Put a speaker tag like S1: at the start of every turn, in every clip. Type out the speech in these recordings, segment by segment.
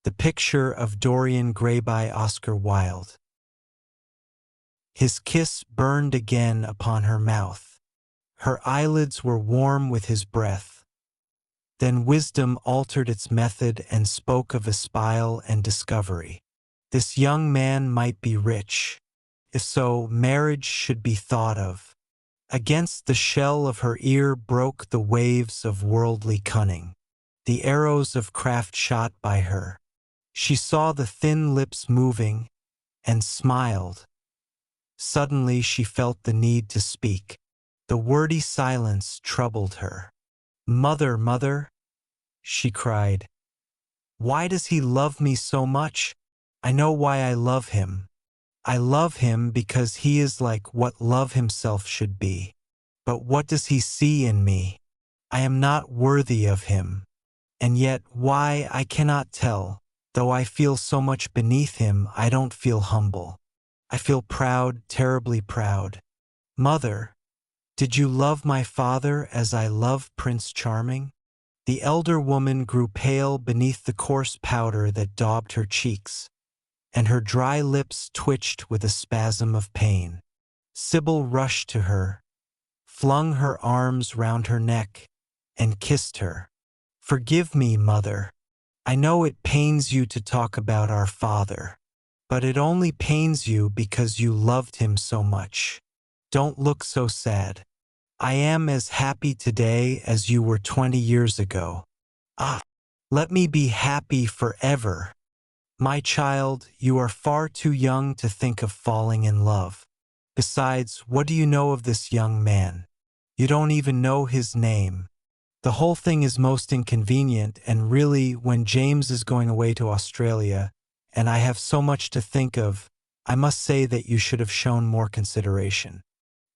S1: The Picture of Dorian Gray by Oscar Wilde. His kiss burned again upon her mouth. Her eyelids were warm with his breath. Then wisdom altered its method and spoke of espial and discovery. This young man might be rich. If so, marriage should be thought of. Against the shell of her ear broke the waves of worldly cunning. The arrows of craft shot by her. She saw the thin lips moving, and smiled. Suddenly she felt the need to speak. The wordy silence troubled her. "Mother, mother," she cried. "Why does he love me so much? I know why I love him. I love him because he is like what love himself should be. But what does he see in me? I am not worthy of him. And yet why I cannot tell. Though I feel so much beneath him, I don't feel humble. I feel proud, terribly proud. Mother, did you love my father as I love Prince Charming?" The elder woman grew pale beneath the coarse powder that daubed her cheeks, and her dry lips twitched with a spasm of pain. Sybil rushed to her, flung her arms round her neck, and kissed her. "Forgive me, mother. I know it pains you to talk about our father, but it only pains you because you loved him so much. Don't look so sad. I am as happy today as you were 20 years ago. Ah, let me be happy forever. My child, you are far too young to think of falling in love. Besides, what do you know of this young man? You don't even know his name. The whole thing is most inconvenient, and really, when James is going away to Australia, and I have so much to think of, I must say that you should have shown more consideration.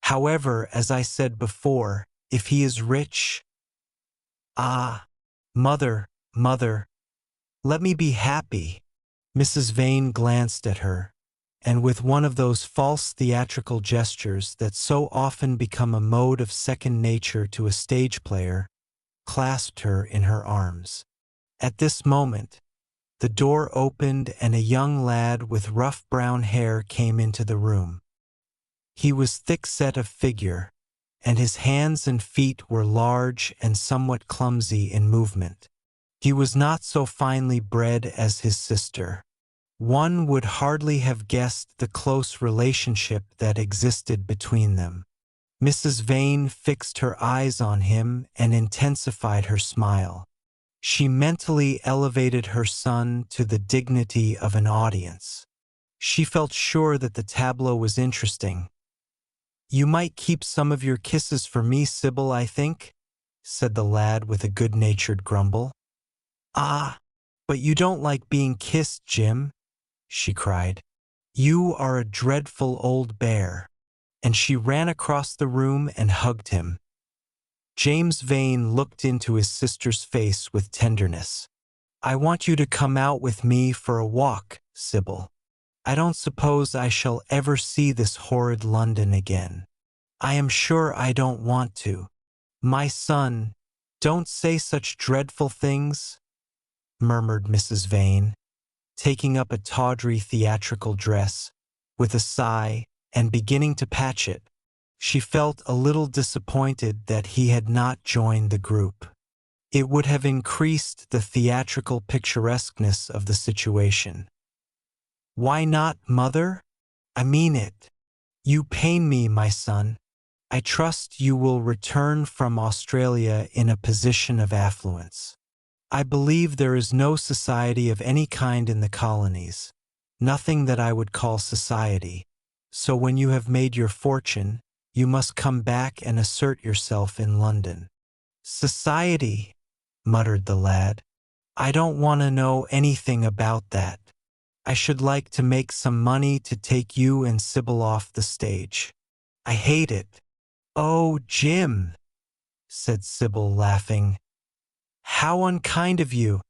S1: However, as I said before, if he is rich—" "Ah, mother, mother, let me be happy." Mrs. Vane glanced at her, and with one of those false theatrical gestures that so often become a mode of second nature to a stage player, clasped her in her arms. At this moment, the door opened and a young lad with rough brown hair came into the room. He was thick-set of figure, and his hands and feet were large and somewhat clumsy in movement. He was not so finely bred as his sister. One would hardly have guessed the close relationship that existed between them. Mrs. Vane fixed her eyes on him and intensified her smile. She mentally elevated her son to the dignity of an audience. She felt sure that the tableau was interesting. "You might keep some of your kisses for me, Sybil, I think," said the lad with a good-natured grumble. "Ah, but you don't like being kissed, Jim," she cried. "You are a dreadful old bear." And she ran across the room and hugged him. James Vane looked into his sister's face with tenderness. "I want you to come out with me for a walk, Sybil. I don't suppose I shall ever see this horrid London again. I am sure I don't want to." "My son, don't say such dreadful things," murmured Mrs. Vane, taking up a tawdry theatrical dress, with a sigh, and beginning to patch it. She felt a little disappointed that he had not joined the group. It would have increased the theatrical picturesqueness of the situation. "Why not, mother? I mean it. You pain me, my son. I trust you will return from Australia in a position of affluence. I believe there is no society of any kind in the colonies, nothing that I would call society. So when you have made your fortune, you must come back and assert yourself in London." "Society," muttered the lad. "I don't want to know anything about that. I should like to make some money to take you and Sybil off the stage. I hate it." "Oh, Jim," said Sybil, laughing. "How unkind of you.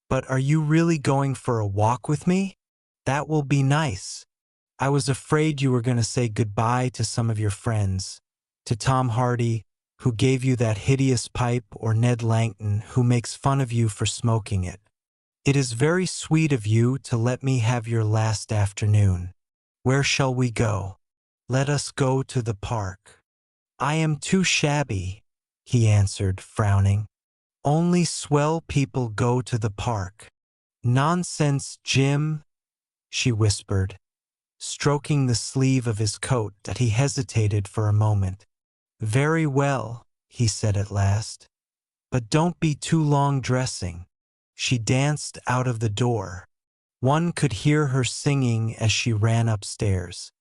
S1: But are you really going for a walk with me? That will be nice. I was afraid you were going to say goodbye to some of your friends, to Tom Hardy, who gave you that hideous pipe, or Ned Langton, who makes fun of you for smoking it. "It is very sweet of you to let me have your last afternoon. Where shall we go?" "Let us go to the park." "I am too shabby," he answered, frowning. "Only swell people go to the park." "Nonsense, Jim," she whispered, stroking the sleeve of his coat that he hesitated for a moment. "Very well," he said at last. "But don't be too long dressing." She danced out of the door. One could hear her singing as she ran upstairs.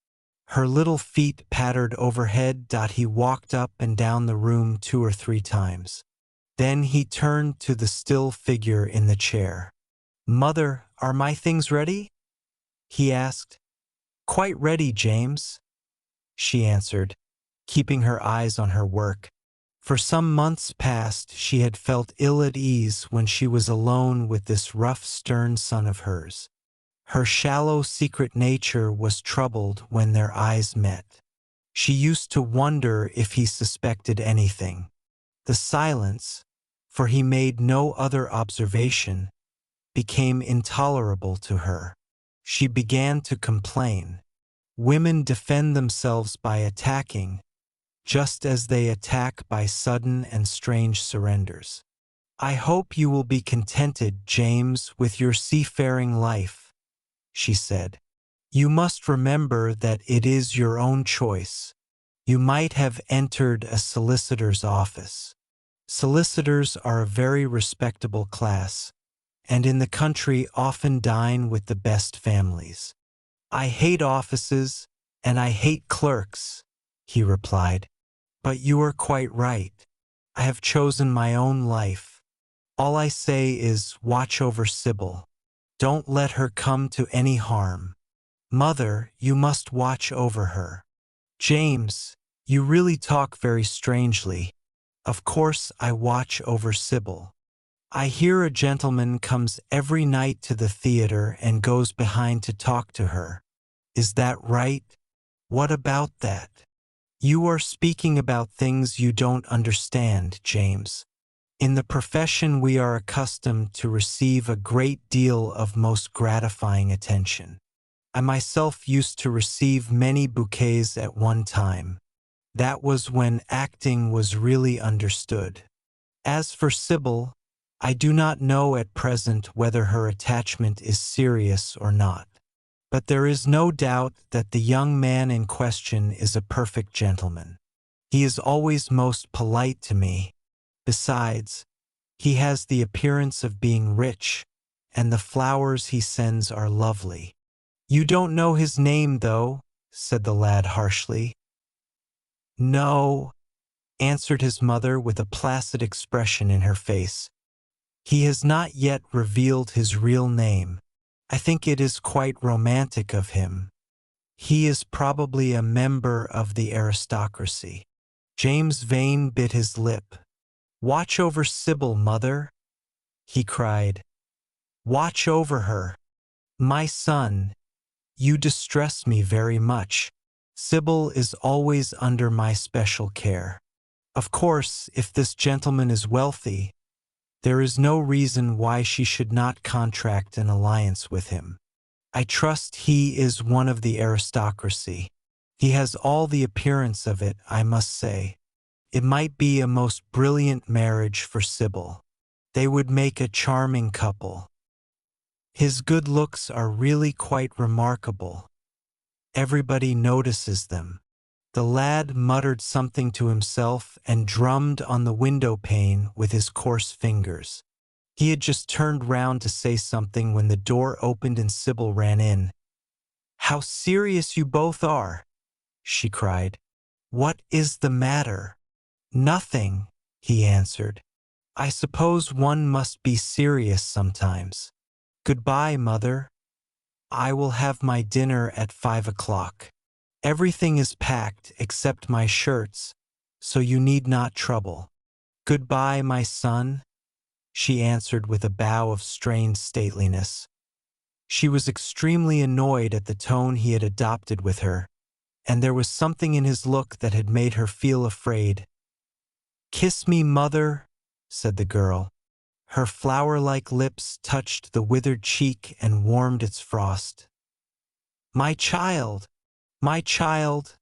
S1: Her little feet pattered overhead. He walked up and down the room 2 or 3 times. Then he turned to the still figure in the chair. "Mother, are my things ready?" he asked. "Quite ready, James," she answered, keeping her eyes on her work. For some months past she had felt ill at ease when she was alone with this rough, stern son of hers. Her shallow, secret nature was troubled when their eyes met. She used to wonder if he suspected anything. The silence, for he made no other observation, became intolerable to her. She began to complain. Women defend themselves by attacking, just as they attack by sudden and strange surrenders. "I hope you will be contented, James, with your seafaring life," she said. "You must remember that it is your own choice. You might have entered a solicitor's office. Solicitors are a very respectable class, and in the country often dine with the best families." "I hate offices, and I hate clerks," he replied. "But you are quite right. I have chosen my own life. All I say is, watch over Sybil. Don't let her come to any harm. Mother, you must watch over her." "James, you really talk very strangely. Of course I watch over Sybil. I hear a gentleman comes every night to the theater and goes behind to talk to her. Is that right?" "What about that?" "You are speaking about things you don't understand, James. In the profession we are accustomed to receive a great deal of most gratifying attention. I myself used to receive many bouquets at one time. That was when acting was really understood. As for Sybil, I do not know at present whether her attachment is serious or not. But there is no doubt that the young man in question is a perfect gentleman. He is always most polite to me. Besides, he has the appearance of being rich, and the flowers he sends are lovely." "You don't know his name, though," said the lad harshly. "No," answered his mother with a placid expression in her face. "He has not yet revealed his real name. I think it is quite romantic of him. He is probably a member of the aristocracy." James Vane bit his lip. "Watch over Sybil, mother," he cried. "Watch over her. My son, you distress me very much. Sybil is always under my special care. Of course, if this gentleman is wealthy, there is no reason why she should not contract an alliance with him. I trust he is one of the aristocracy. He has all the appearance of it, I must say. It might be a most brilliant marriage for Sybil. They would make a charming couple. His good looks are really quite remarkable. Everybody notices them." The lad muttered something to himself and drummed on the window pane with his coarse fingers. He had just turned round to say something when the door opened and Sybil ran in. "How serious you both are!" she cried. "What is the matter?" "Nothing," he answered. "I suppose one must be serious sometimes. Goodbye, mother. I will have my dinner at 5 o'clock. Everything is packed except my shirts, so you need not trouble." "Goodbye, my son," she answered with a bow of strained stateliness. She was extremely annoyed at the tone he had adopted with her, and there was something in his look that had made her feel afraid. "Kiss me, mother," said the girl. Her flower-like lips touched the withered cheek and warmed its frost. "My child! My child!"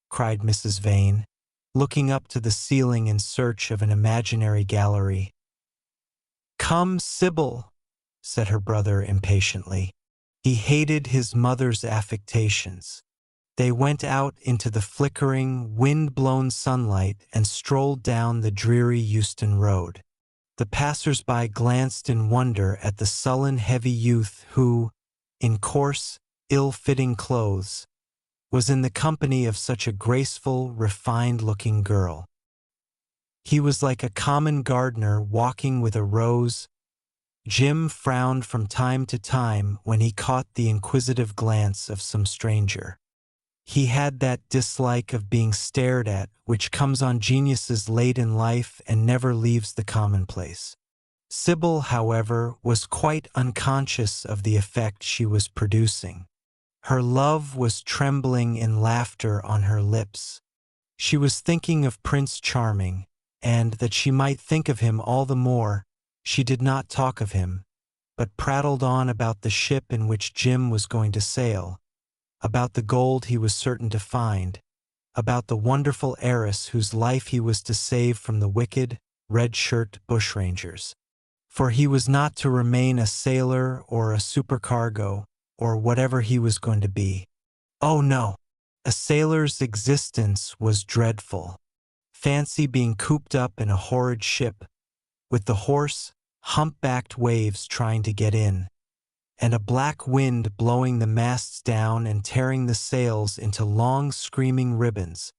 S1: cried Mrs. Vane, looking up to the ceiling in search of an imaginary gallery. "Come, Sybil," said her brother impatiently. He hated his mother's affectations. They went out into the flickering, wind-blown sunlight and strolled down the dreary Euston Road. The passers-by glanced in wonder at the sullen, heavy youth who, in coarse, ill-fitting clothes, was in the company of such a graceful, refined-looking girl. He was like a common gardener walking with a rose. Jim frowned from time to time when he caught the inquisitive glance of some stranger. He had that dislike of being stared at which comes on geniuses late in life and never leaves the commonplace. Sybil, however, was quite unconscious of the effect she was producing. Her love was trembling in laughter on her lips. She was thinking of Prince Charming, and that she might think of him all the more, she did not talk of him, but prattled on about the ship in which Jim was going to sail, about the gold he was certain to find, about the wonderful heiress whose life he was to save from the wicked, red-shirt bushrangers. For he was not to remain a sailor or a supercargo, or whatever he was going to be. Oh no! A sailor's existence was dreadful. Fancy being cooped up in a horrid ship, with the hoarse, hump-backed waves trying to get in, and a black wind blowing the masts down and tearing the sails into long screaming ribbons.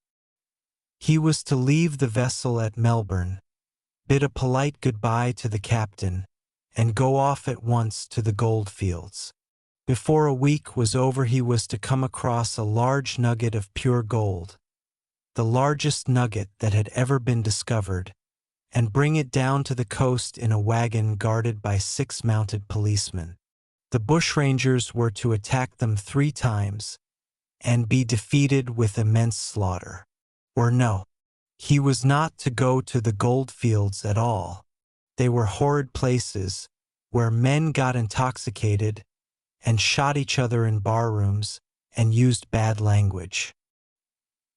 S1: He was to leave the vessel at Melbourne, bid a polite goodbye to the captain, and go off at once to the goldfields. Before a week was over he was to come across a large nugget of pure gold, the largest nugget that had ever been discovered, and bring it down to the coast in a wagon guarded by 6 mounted policemen. The bushrangers were to attack them 3 times, and be defeated with immense slaughter. Or no, he was not to go to the goldfields at all. They were horrid places, where men got intoxicated, and shot each other in barrooms, and used bad language.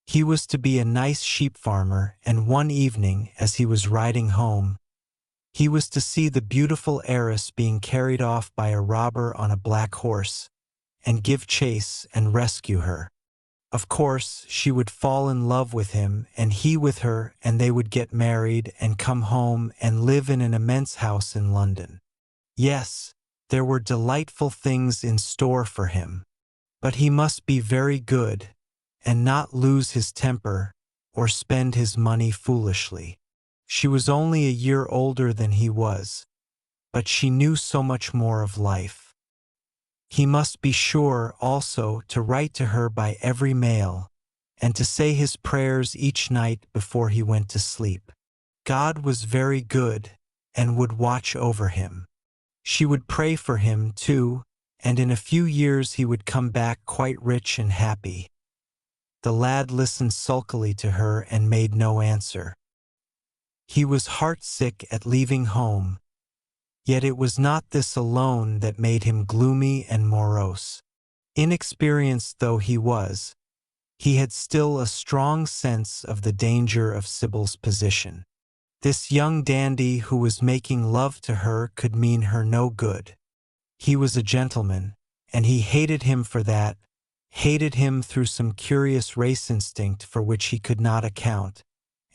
S1: He was to be a nice sheep farmer, and one evening, as he was riding home, he was to see the beautiful heiress being carried off by a robber on a black horse, and give chase and rescue her. Of course, she would fall in love with him, and he with her, and they would get married and come home and live in an immense house in London. Yes, there were delightful things in store for him. But he must be very good, and not lose his temper, or spend his money foolishly. She was only a year older than he was, but she knew so much more of life. He must be sure, also, to write to her by every mail, and to say his prayers each night before he went to sleep. God was very good, and would watch over him. She would pray for him, too, and in a few years he would come back quite rich and happy. The lad listened sulkily to her and made no answer. He was heartsick at leaving home, yet it was not this alone that made him gloomy and morose. Inexperienced though he was, he had still a strong sense of the danger of Sybil's position. This young dandy who was making love to her could mean her no good. He was a gentleman, and he hated him for that, hated him through some curious race instinct for which he could not account,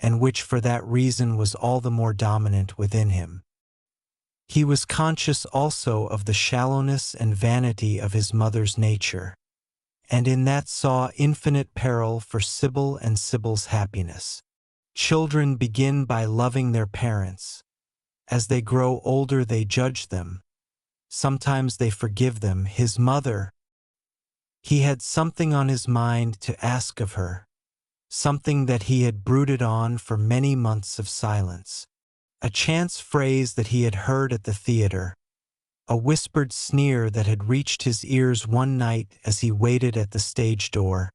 S1: and which for that reason was all the more dominant within him. He was conscious also of the shallowness and vanity of his mother's nature, and in that saw infinite peril for Sybil and Sybil's happiness. Children begin by loving their parents. As they grow older they judge them. Sometimes they forgive them. His mother. He had something on his mind to ask of her, something that he had brooded on for many months of silence. A chance phrase that he had heard at the theater, a whispered sneer that had reached his ears one night as he waited at the stage door,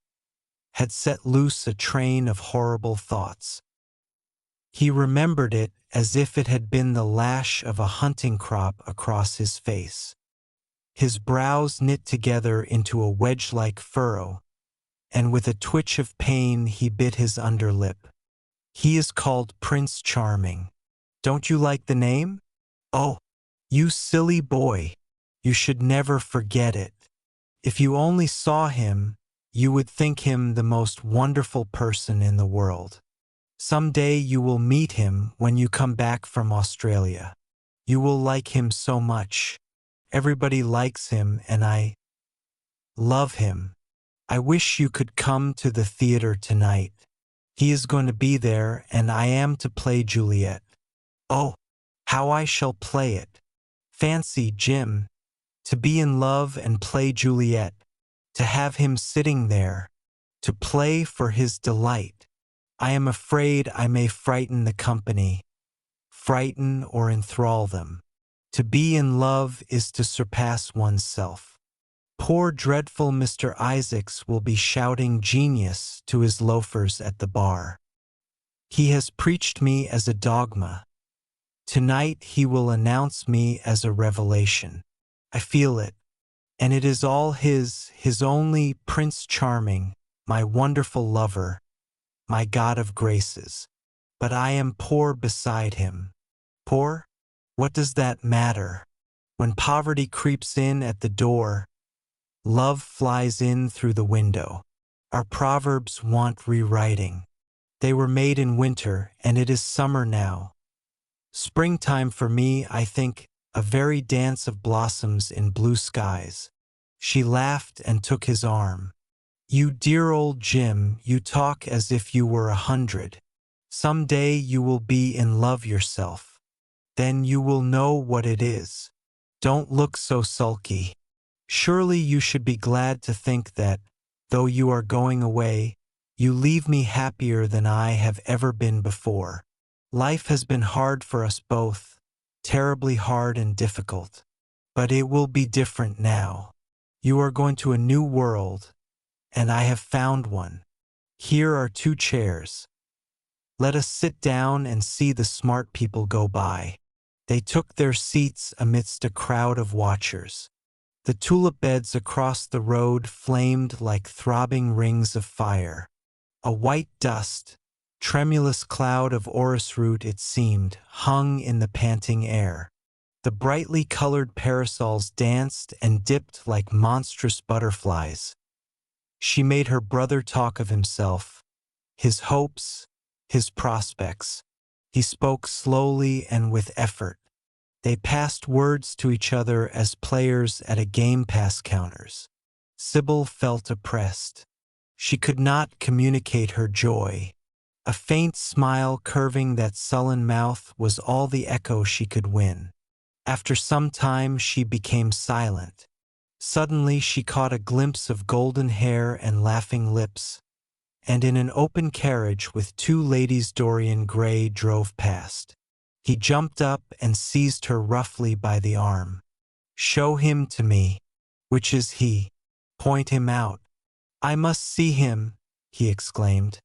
S1: had set loose a train of horrible thoughts. He remembered it as if it had been the lash of a hunting crop across his face. His brows knit together into a wedge-like furrow, and with a twitch of pain he bit his underlip. He is called Prince Charming. Don't you like the name? Oh, you silly boy. You should never forget it. If you only saw him, you would think him the most wonderful person in the world. Someday you will meet him when you come back from Australia. You will like him so much. Everybody likes him and I love him. I wish you could come to the theater tonight. He is going to be there and I am to play Juliet. Oh, how I shall play it. Fancy, Jim, to be in love and play Juliet, to have him sitting there, to play for his delight. I am afraid I may frighten the company, frighten or enthrall them. To be in love is to surpass oneself. Poor dreadful Mr. Isaacs will be shouting genius to his loafers at the bar. He has preached me as a dogma. Tonight he will announce me as a revelation. I feel it, and it is all his only Prince Charming, my wonderful lover, my God of graces. But I am poor beside him. Poor? What does that matter? When poverty creeps in at the door, love flies in through the window. Our proverbs want rewriting. They were made in winter, and it is summer now. Springtime for me, I think, a very dance of blossoms in blue skies. She laughed and took his arm. You dear old Jim, you talk as if you were 100. Some day you will be in love yourself. Then you will know what it is. Don't look so sulky. Surely you should be glad to think that, though you are going away, you leave me happier than I have ever been before. Life has been hard for us both, terribly hard and difficult. But it will be different now. You are going to a new world, and I have found one. Here are 2 chairs. Let us sit down and see the smart people go by. They took their seats amidst a crowd of watchers. The tulip beds across the road flamed like throbbing rings of fire. A white dust, tremulous cloud of orris root it seemed, hung in the panting air. The brightly colored parasols danced and dipped like monstrous butterflies. She made her brother talk of himself, his hopes, his prospects. He spoke slowly and with effort. They passed words to each other as players at a game pass counters. Sybil felt oppressed. She could not communicate her joy. A faint smile curving that sullen mouth was all the echo she could win. After some time she became silent. Suddenly she caught a glimpse of golden hair and laughing lips, and in an open carriage with 2 ladies Dorian Gray drove past. He jumped up and seized her roughly by the arm. "Show him to me. Which is he? Point him out. I must see him," he exclaimed.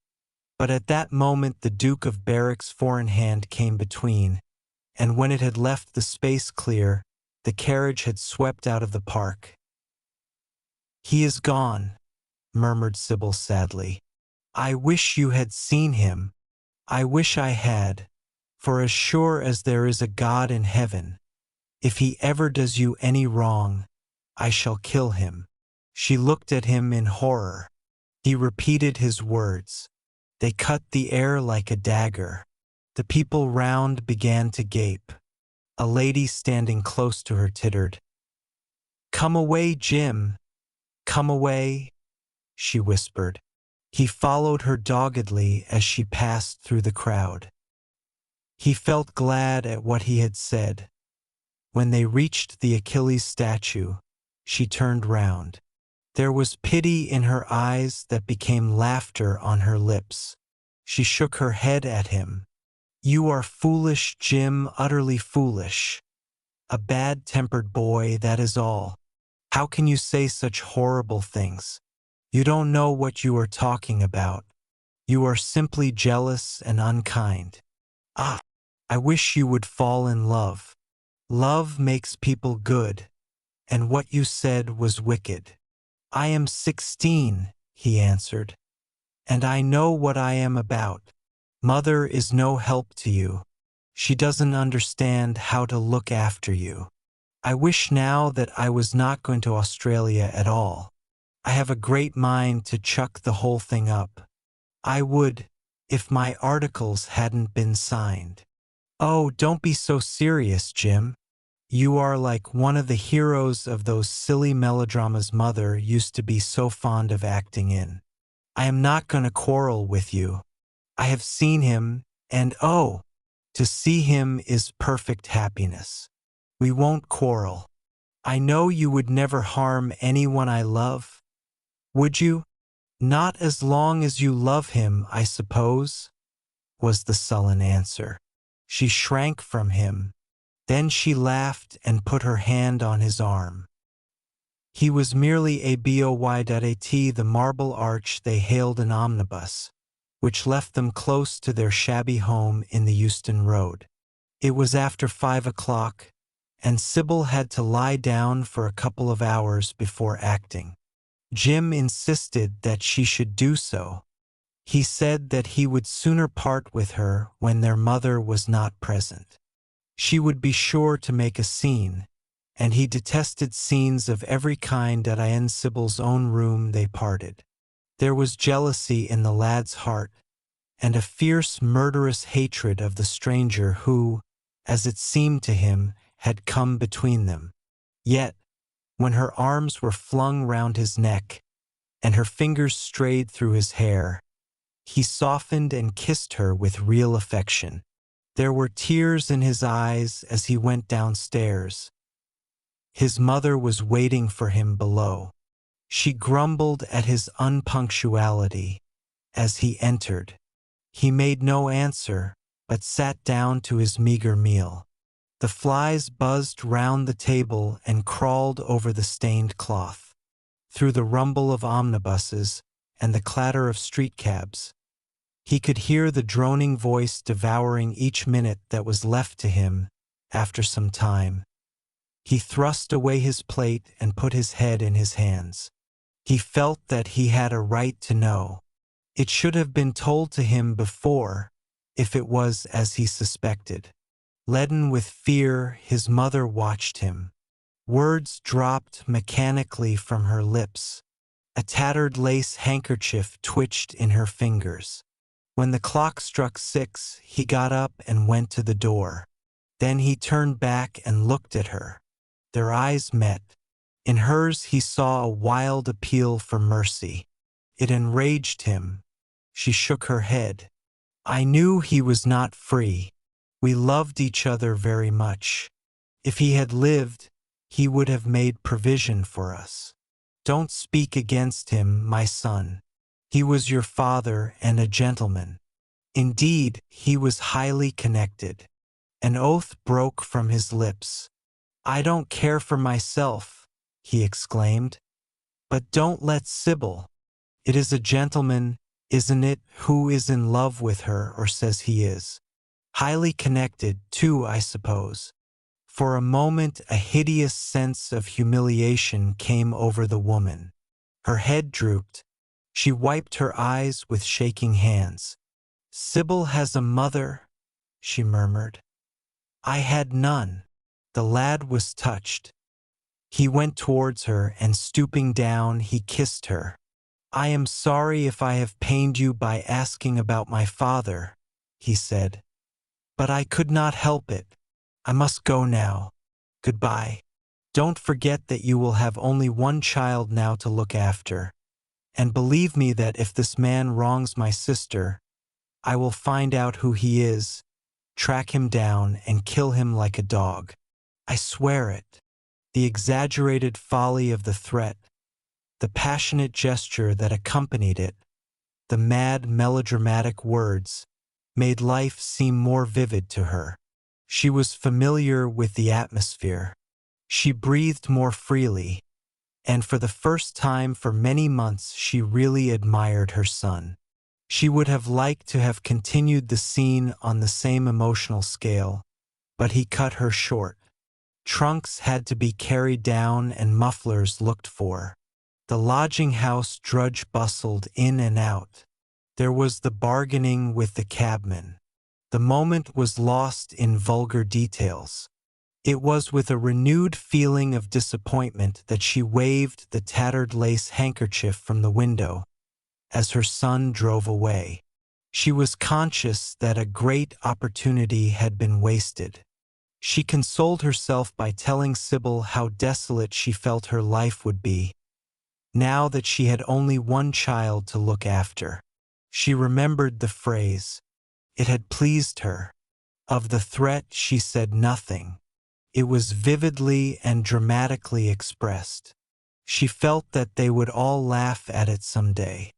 S1: But at that moment the Duke of Berwick's foreign hand came between, and when it had left the space clear, the carriage had swept out of the park. "He is gone," murmured Sybil sadly. "I wish you had seen him. I wish I had. For as sure as there is a God in heaven, if he ever does you any wrong, I shall kill him." She looked at him in horror. He repeated his words. They cut the air like a dagger. The people round began to gape. A lady standing close to her tittered. "Come away, Jim. Come away," she whispered. He followed her doggedly as she passed through the crowd. He felt glad at what he had said. When they reached the Achilles statue, she turned round. There was pity in her eyes that became laughter on her lips. She shook her head at him. "You are foolish, Jim, utterly foolish. A bad-tempered boy, that is all. How can you say such horrible things? You don't know what you are talking about. You are simply jealous and unkind." "Ah, I wish you would fall in love. Love makes people good, and what you said was wicked. I am 16, he answered, and I know what I am about. Mother is no help to you. She doesn't understand how to look after you. I wish now that I was not going to Australia at all. I have a great mind to chuck the whole thing up. I would, if my articles hadn't been signed. Oh, don't be so serious, Jim. You are like one of the heroes of those silly melodramas Mother used to be so fond of acting in. I am not going to quarrel with you. I have seen him, and oh, to see him is perfect happiness. We won't quarrel. I know you would never harm anyone I love. Would you? Not as long as you love him, I suppose, was the sullen answer. She shrank from him. Then she laughed and put her hand on his arm. He was merely a boy.at, the marble arch they hailed an omnibus, which left them close to their shabby home in the Euston Road. It was after 5 o'clock, and Sybil had to lie down for a couple of hours before acting. Jim insisted that she should do so. He said that he would sooner part with her when their mother was not present. She would be sure to make a scene, and he detested scenes of every kind. In Sybil's own room they parted. There was jealousy in the lad's heart, and a fierce, murderous hatred of the stranger who, as it seemed to him, had come between them. Yet, when her arms were flung round his neck, and her fingers strayed through his hair, he softened and kissed her with real affection. There were tears in his eyes as he went downstairs. His mother was waiting for him below. She grumbled at his unpunctuality as he entered. He made no answer, but sat down to his meager meal. The flies buzzed round the table and crawled over the stained cloth. Through the rumble of omnibuses and the clatter of street cabs, he could hear the droning voice devouring each minute that was left to him after some time. He thrust away his plate and put his head in his hands. He felt that he had a right to know. It should have been told to him before, if it was as he suspected. Leaden with fear, his mother watched him. Words dropped mechanically from her lips. A tattered lace handkerchief twitched in her fingers. When the clock struck 6, he got up and went to the door. Then he turned back and looked at her. Their eyes met. In hers he saw a wild appeal for mercy. It enraged him. She shook her head. I knew he was not free. We loved each other very much. If he had lived, he would have made provision for us. Don't speak against him, my son. He was your father and a gentleman. Indeed, he was highly connected. An oath broke from his lips. I don't care for myself, he exclaimed. But don't let Sybil. It is a gentleman, isn't it, who is in love with her or says he is. Highly connected, too, I suppose. For a moment a hideous sense of humiliation came over the woman. Her head drooped. She wiped her eyes with shaking hands. Sybil has a mother, she murmured. I had none. The lad was touched. He went towards her, and stooping down, he kissed her. I am sorry if I have pained you by asking about my father, he said. But I could not help it. I must go now. Goodbye. Don't forget that you will have only one child now to look after. And believe me that if this man wrongs my sister, I will find out who he is, track him down, and kill him like a dog. I swear it. The exaggerated folly of the threat, the passionate gesture that accompanied it, the mad melodramatic words, made life seem more vivid to her. She was familiar with the atmosphere. She breathed more freely, and for the first time for many months she really admired her son. She would have liked to have continued the scene on the same emotional scale, but he cut her short. Trunks had to be carried down and mufflers looked for. The lodging house drudge bustled in and out. There was the bargaining with the cabman. The moment was lost in vulgar details. It was with a renewed feeling of disappointment that she waved the tattered lace handkerchief from the window as her son drove away. She was conscious that a great opportunity had been wasted. She consoled herself by telling Sybil how desolate she felt her life would be, now that she had only one child to look after. She remembered the phrase. It had pleased her. Of the threat she said nothing. It was vividly and dramatically expressed. She felt that they would all laugh at it someday.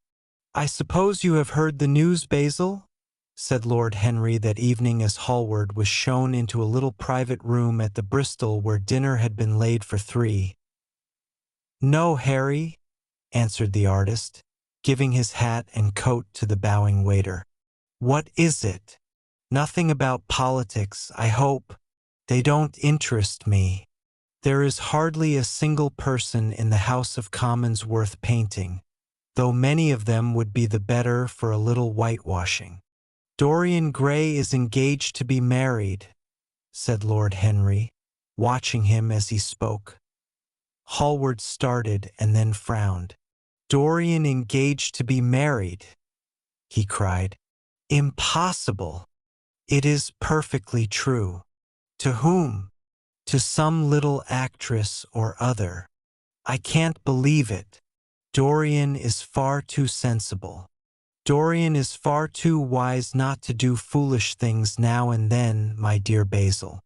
S1: "I suppose you have heard the news, Basil?" said Lord Henry that evening as Hallward was shown into a little private room at the Bristol where dinner had been laid for 3. "No, Harry," answered the artist, giving his hat and coat to the bowing waiter. "What is it?" "Nothing about politics, I hope. They don't interest me. There is hardly a single person in the House of Commons worth painting, though many of them would be the better for a little whitewashing." "Dorian Gray is engaged to be married," said Lord Henry, watching him as he spoke. Hallward started and then frowned. "Dorian engaged to be married," he cried. "Impossible!" "It is perfectly true." "To whom?" "To some little actress or other." "I can't believe it. Dorian is far too sensible. Dorian is far too wise not to do foolish things now and then, my dear Basil.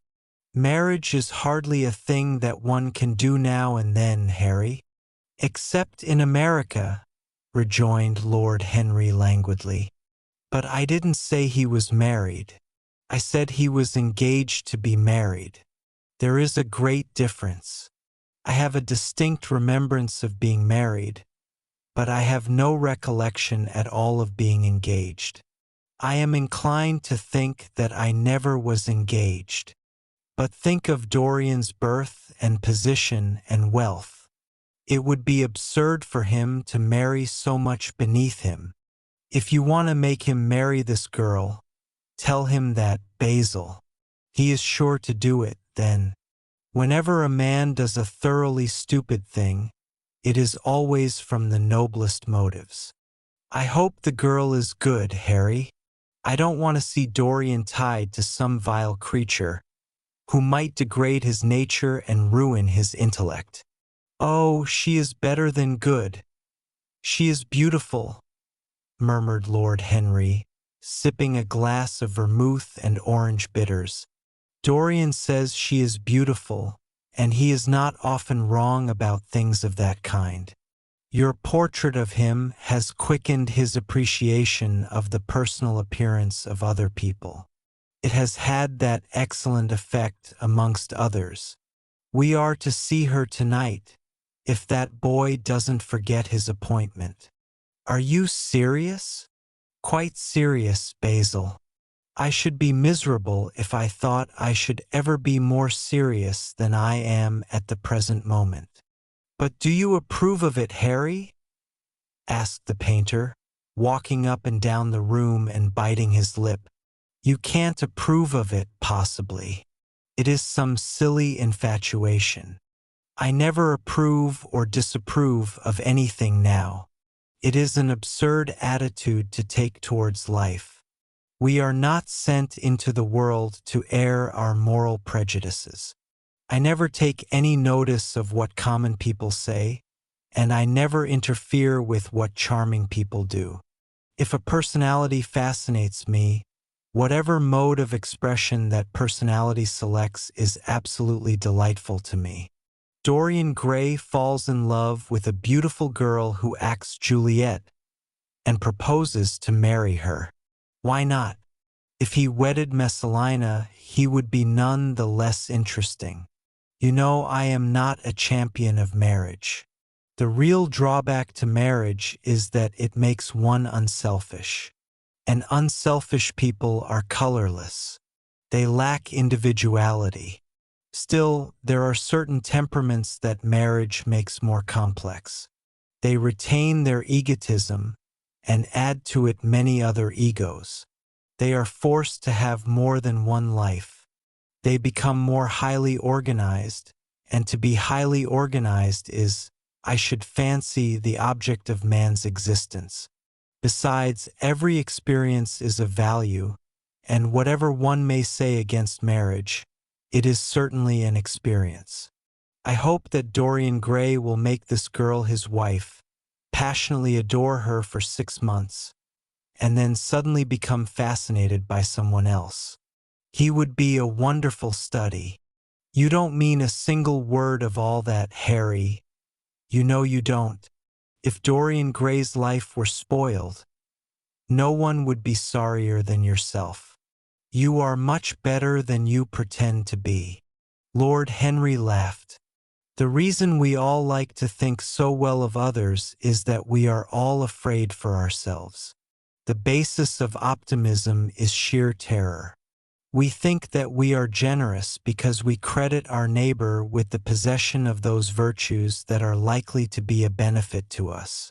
S1: Marriage is hardly a thing that one can do now and then, Harry." "Except in America," rejoined Lord Henry languidly. "But I didn't say he was married. I said he was engaged to be married. There is a great difference. I have a distinct remembrance of being married, but I have no recollection at all of being engaged. I am inclined to think that I never was engaged. But think of Dorian's birth and position and wealth. It would be absurd for him to marry so much beneath him. If you want to make him marry this girl, tell him that, Basil. He is sure to do it, then. Whenever a man does a thoroughly stupid thing, it is always from the noblest motives. I hope the girl is good, Harry. I don't want to see Dorian tied to some vile creature who might degrade his nature and ruin his intellect. Oh, she is better than good. She is beautiful," murmured Lord Henry, sipping a glass of vermouth and orange bitters. "Dorian says she is beautiful, and he is not often wrong about things of that kind. Your portrait of him has quickened his appreciation of the personal appearance of other people. It has had that excellent effect amongst others. We are to see her tonight, if that boy doesn't forget his appointment." "Are you serious?" "Quite serious, Basil. I should be miserable if I thought I should ever be more serious than I am at the present moment." "But do you approve of it, Harry?" asked the painter, walking up and down the room and biting his lip. "You can't approve of it, possibly. It is some silly infatuation. I never approve or disapprove of anything now. It is an absurd attitude to take towards life. We are not sent into the world to air our moral prejudices. I never take any notice of what common people say, and I never interfere with what charming people do. If a personality fascinates me, whatever mode of expression that personality selects is absolutely delightful to me. Dorian Gray falls in love with a beautiful girl who acts Juliet and proposes to marry her. Why not? If he wedded Messalina, he would be none the less interesting. You know I am not a champion of marriage. The real drawback to marriage is that it makes one unselfish. And unselfish people are colorless. They lack individuality. Still, there are certain temperaments that marriage makes more complex. They retain their egotism and add to it many other egos. They are forced to have more than one life. They become more highly organized, and to be highly organized is, I should fancy, the object of man's existence. Besides, every experience is of value, and whatever one may say against marriage, it is certainly an experience. I hope that Dorian Gray will make this girl his wife, passionately adore her for 6 months, and then suddenly become fascinated by someone else. He would be a wonderful study. You don't mean a single word of all that, Harry. You know you don't. If Dorian Gray's life were spoiled, no one would be sorrier than yourself. You are much better than you pretend to be. Lord Henry laughed. The reason we all like to think so well of others is that we are all afraid for ourselves. The basis of optimism is sheer terror. We think that we are generous because we credit our neighbor with the possession of those virtues that are likely to be a benefit to us.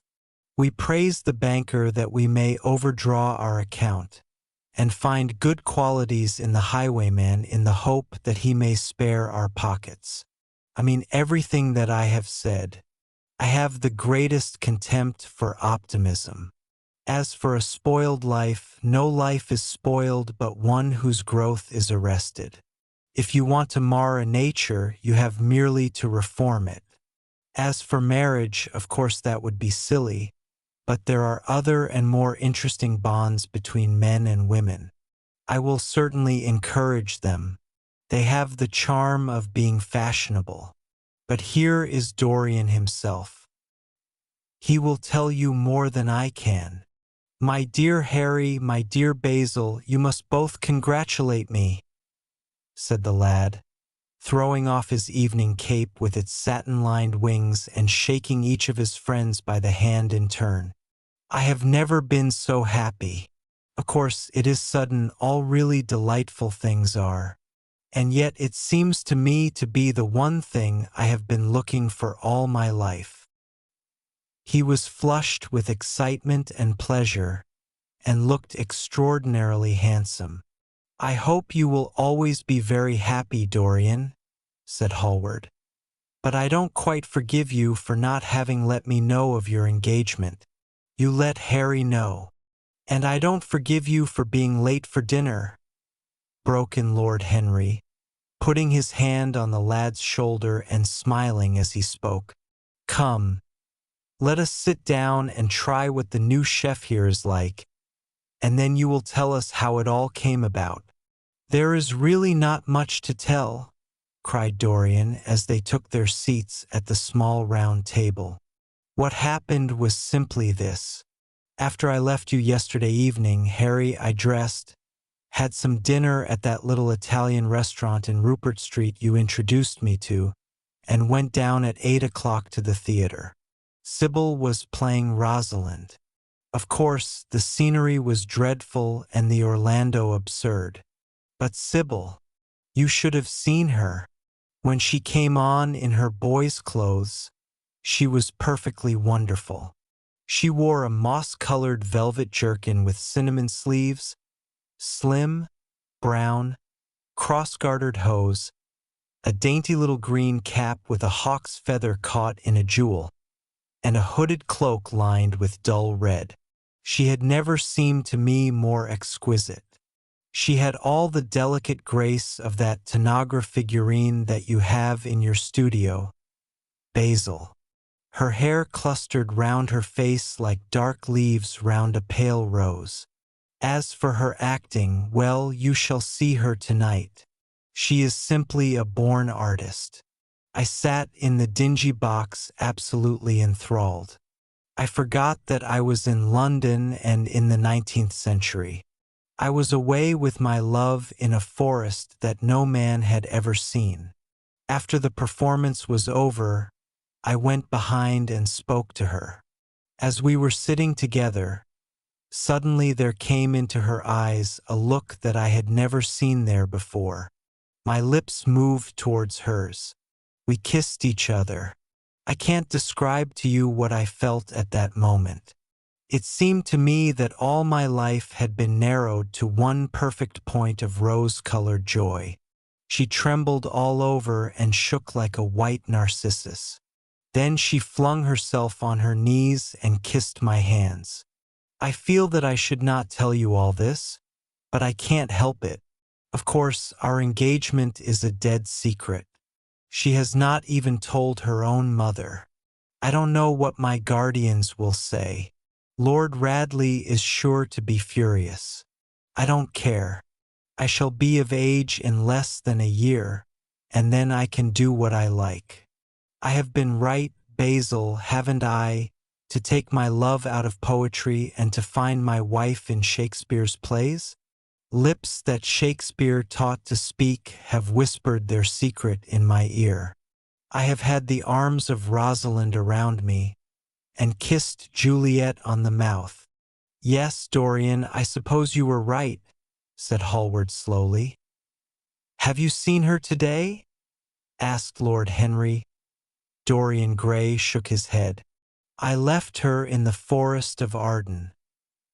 S1: We praise the banker that we may overdraw our account, and find good qualities in the highwayman in the hope that he may spare our pockets. I mean everything that I have said. I have the greatest contempt for optimism. As for a spoiled life, no life is spoiled but one whose growth is arrested. If you want to mar a nature, you have merely to reform it. As for marriage, of course that would be silly, but there are other and more interesting bonds between men and women. I will certainly encourage them. They have the charm of being fashionable. But here is Dorian himself. He will tell you more than I can. My dear Harry, my dear Basil, you must both congratulate me, said the lad, throwing off his evening cape with its satin-lined wings and shaking each of his friends by the hand in turn. I have never been so happy. Of course, it is sudden, all really delightful things are. And yet it seems to me to be the one thing I have been looking for all my life. He was flushed with excitement and pleasure, and looked extraordinarily handsome. I hope you will always be very happy, Dorian, said Hallward. But I don't quite forgive you for not having let me know of your engagement. You let Harry know. And I don't forgive you for being late for dinner, broke in Lord Henry, putting his hand on the lad's shoulder and smiling as he spoke. Come, let us sit down and try what the new chef here is like, and then you will tell us how it all came about. There is really not much to tell, cried Dorian as they took their seats at the small round table. What happened was simply this. After I left you yesterday evening, Harry, I dressed, had some dinner at that little Italian restaurant in Rupert Street you introduced me to, and went down at 8 o'clock to the theater. Sybil was playing Rosalind. Of course, the scenery was dreadful and the Orlando absurd. But Sybil, you should have seen her. When she came on in her boy's clothes, she was perfectly wonderful. She wore a moss-colored velvet jerkin with cinnamon sleeves, slim, brown, cross-gartered hose, a dainty little green cap with a hawk's feather caught in a jewel, and a hooded cloak lined with dull red. She had never seemed to me more exquisite. She had all the delicate grace of that Tanagra figurine that you have in your studio, Basil. Her hair clustered round her face like dark leaves round a pale rose. As for her acting, well, you shall see her tonight. She is simply a born artist. I sat in the dingy box absolutely enthralled. I forgot that I was in London and in the 19th century. I was away with my love in a forest that no man had ever seen. After the performance was over, I went behind and spoke to her. As we were sitting together, suddenly there came into her eyes a look that I had never seen there before. My lips moved towards hers. We kissed each other. I can't describe to you what I felt at that moment. It seemed to me that all my life had been narrowed to one perfect point of rose-colored joy. She trembled all over and shook like a white narcissus. Then she flung herself on her knees and kissed my hands. I feel that I should not tell you all this, but I can't help it. Of course, our engagement is a dead secret. She has not even told her own mother. I don't know what my guardians will say. Lord Radley is sure to be furious. I don't care. I shall be of age in less than a year, and then I can do what I like. I have been right, Basil, haven't I, to take my love out of poetry and to find my wife in Shakespeare's plays? Lips that Shakespeare taught to speak have whispered their secret in my ear. I have had the arms of Rosalind around me, and kissed Juliet on the mouth. Yes, Dorian, I suppose you were right, said Hallward slowly. Have you seen her today? Asked Lord Henry. Dorian Gray shook his head. I left her in the forest of Arden.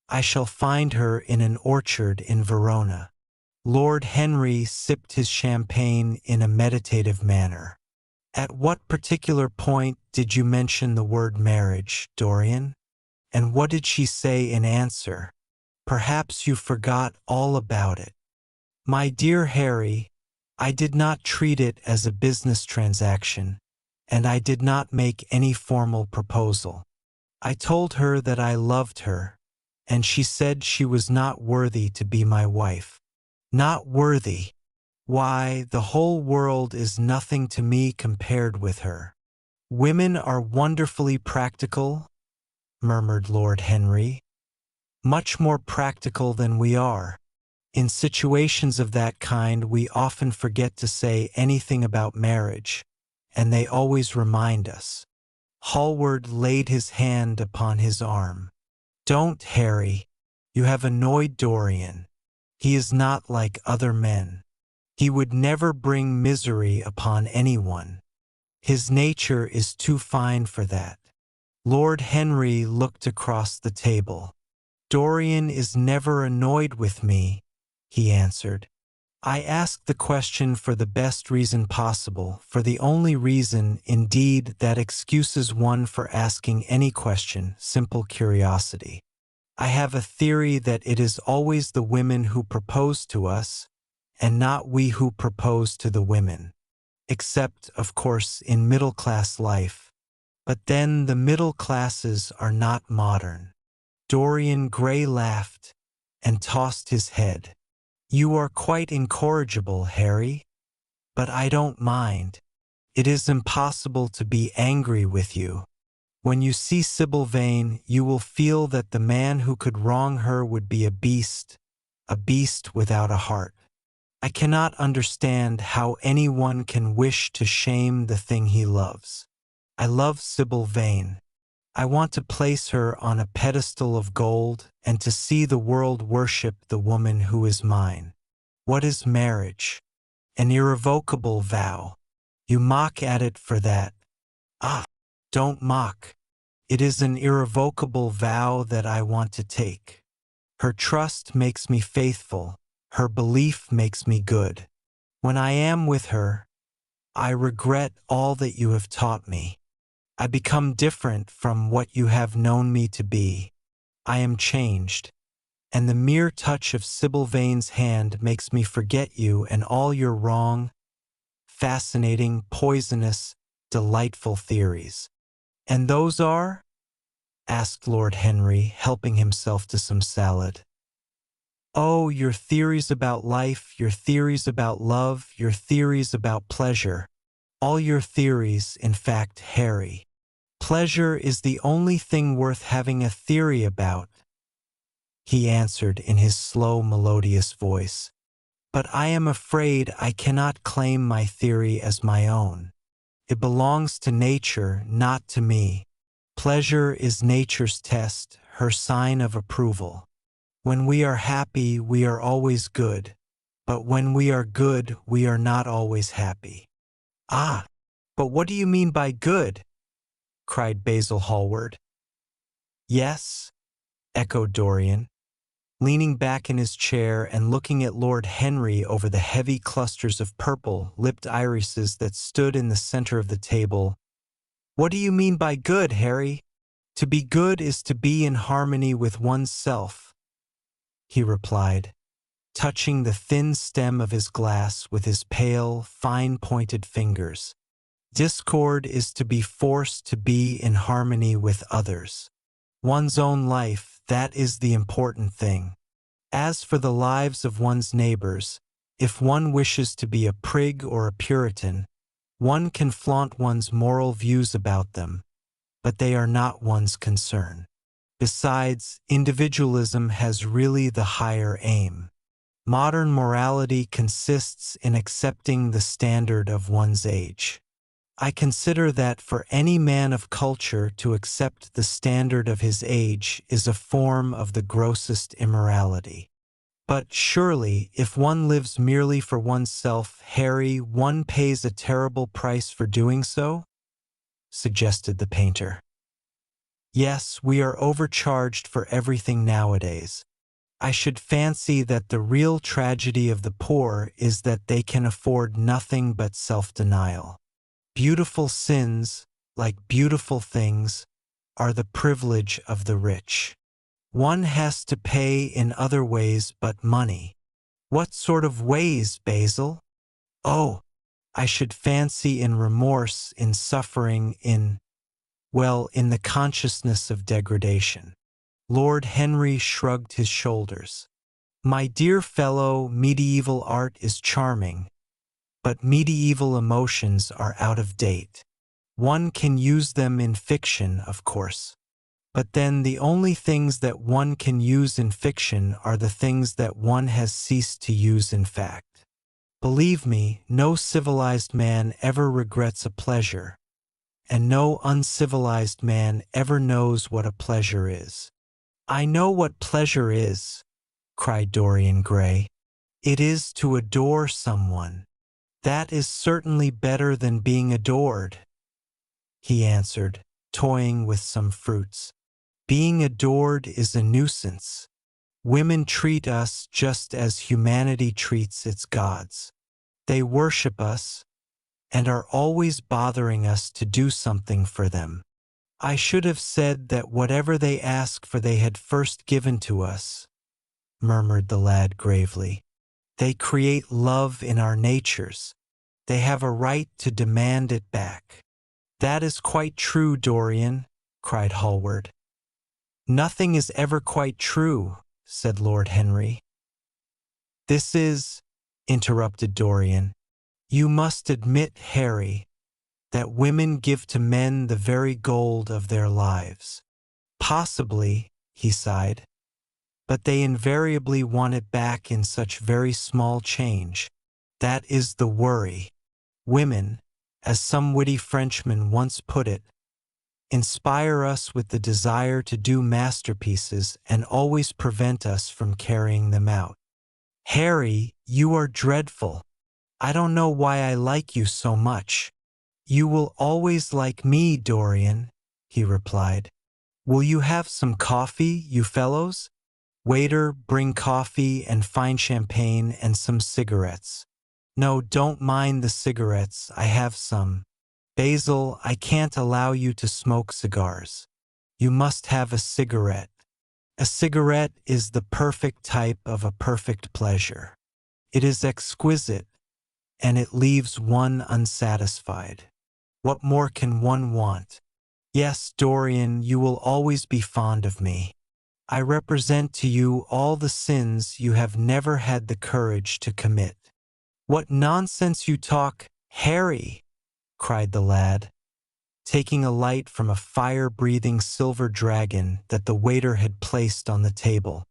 S1: I shall find her in an orchard in Verona. Lord Henry sipped his champagne in a meditative manner. At what particular point did you mention the word marriage, Dorian? And what did she say in answer? Perhaps you forgot all about it. My dear Harry, I did not treat it as a business transaction, and I did not make any formal proposal. I told her that I loved her, and she said she was not worthy to be my wife. Not worthy? Why, the whole world is nothing to me compared with her. Women are wonderfully practical, murmured Lord Henry. Much more practical than we are. In situations of that kind, we often forget to say anything about marriage, and they always remind us. Hallward laid his hand upon his arm. Don't, Harry. You have annoyed Dorian. He is not like other men. He would never bring misery upon anyone. His nature is too fine for that. Lord Henry looked across the table. Dorian is never annoyed with me, he answered. I asked the question for the best reason possible, for the only reason, indeed, that excuses one for asking any question, simple curiosity. I have a theory that it is always the women who propose to us, and not we who propose to the women. Except, of course, in middle-class life. But then the middle classes are not modern. Dorian Gray laughed and tossed his head. You are quite incorrigible, Harry. But I don't mind. It is impossible to be angry with you. When you see Sybil Vane, you will feel that the man who could wrong her would be a beast without a heart. I cannot understand how anyone can wish to shame the thing he loves. I love Sybil Vane. I want to place her on a pedestal of gold and to see the world worship the woman who is mine. What is marriage? An irrevocable vow. You mock at it for that. Ah, don't mock. It is an irrevocable vow that I want to take. Her trust makes me faithful. Her belief makes me good. When I am with her, I regret all that you have taught me. I become different from what you have known me to be. I am changed, and the mere touch of Sybil Vane's hand makes me forget you and all your wrong, fascinating, poisonous, delightful theories. And those are? Asked Lord Henry, helping himself to some salad. Oh, your theories about life, your theories about love, your theories about pleasure. All your theories, in fact, Harry. Pleasure is the only thing worth having a theory about, he answered in his slow, melodious voice. But I am afraid I cannot claim my theory as my own. It belongs to nature, not to me. Pleasure is nature's test, her sign of approval. When we are happy, we are always good. But when we are good, we are not always happy. Ah, but what do you mean by good? Cried Basil Hallward. Yes, echoed Dorian, leaning back in his chair and looking at Lord Henry over the heavy clusters of purple-lipped irises that stood in the center of the table. What do you mean by good, Harry? To be good is to be in harmony with one's self, he replied, touching the thin stem of his glass with his pale, fine-pointed fingers. Discord is to be forced to be in harmony with others. One's own life, that is the important thing. As for the lives of one's neighbors, if one wishes to be a prig or a Puritan, one can flaunt one's moral views about them, but they are not one's concern. Besides, individualism has really the higher aim. Modern morality consists in accepting the standard of one's age. I consider that for any man of culture to accept the standard of his age is a form of the grossest immorality. But surely, if one lives merely for oneself, Harry, one pays a terrible price for doing so? Suggested the painter. Yes, we are overcharged for everything nowadays. I should fancy that the real tragedy of the poor is that they can afford nothing but self-denial. Beautiful sins, like beautiful things, are the privilege of the rich. One has to pay in other ways but money. What sort of ways, Basil? Oh, I should fancy in remorse, in suffering, in the consciousness of degradation. Lord Henry shrugged his shoulders. My dear fellow, medieval art is charming, but medieval emotions are out of date. One can use them in fiction, of course. But then the only things that one can use in fiction are the things that one has ceased to use in fact. Believe me, no civilized man ever regrets a pleasure, and no uncivilized man ever knows what a pleasure is. I know what pleasure is, cried Dorian Gray. It is to adore someone. That is certainly better than being adored, he answered, toying with some fruits. Being adored is a nuisance. Women treat us just as humanity treats its gods. They worship us and are always bothering us to do something for them. I should have said that whatever they ask for they had first given to us, murmured the lad gravely. They create love in our natures. They have a right to demand it back. That is quite true, Dorian, cried Hallward. Nothing is ever quite true, said Lord Henry. This is, interrupted Dorian. You must admit, Harry, that women give to men the very gold of their lives. Possibly, he sighed, but they invariably want it back in such very small change. That is the worry. Women, as some witty Frenchman once put it, inspire us with the desire to do masterpieces and always prevent us from carrying them out. Harry, you are dreadful. I don't know why I like you so much. You will always like me, Dorian, he replied. Will you have some coffee, you fellows? Waiter, bring coffee and fine champagne and some cigarettes. No, don't mind the cigarettes, I have some. Basil, I can't allow you to smoke cigars. You must have a cigarette. A cigarette is the perfect type of a perfect pleasure. It is exquisite, and it leaves one unsatisfied. What more can one want? Yes, Dorian, you will always be fond of me. I represent to you all the sins you have never had the courage to commit. What nonsense you talk, Harry, cried the lad, taking a light from a fire-breathing silver dragon that the waiter had placed on the table.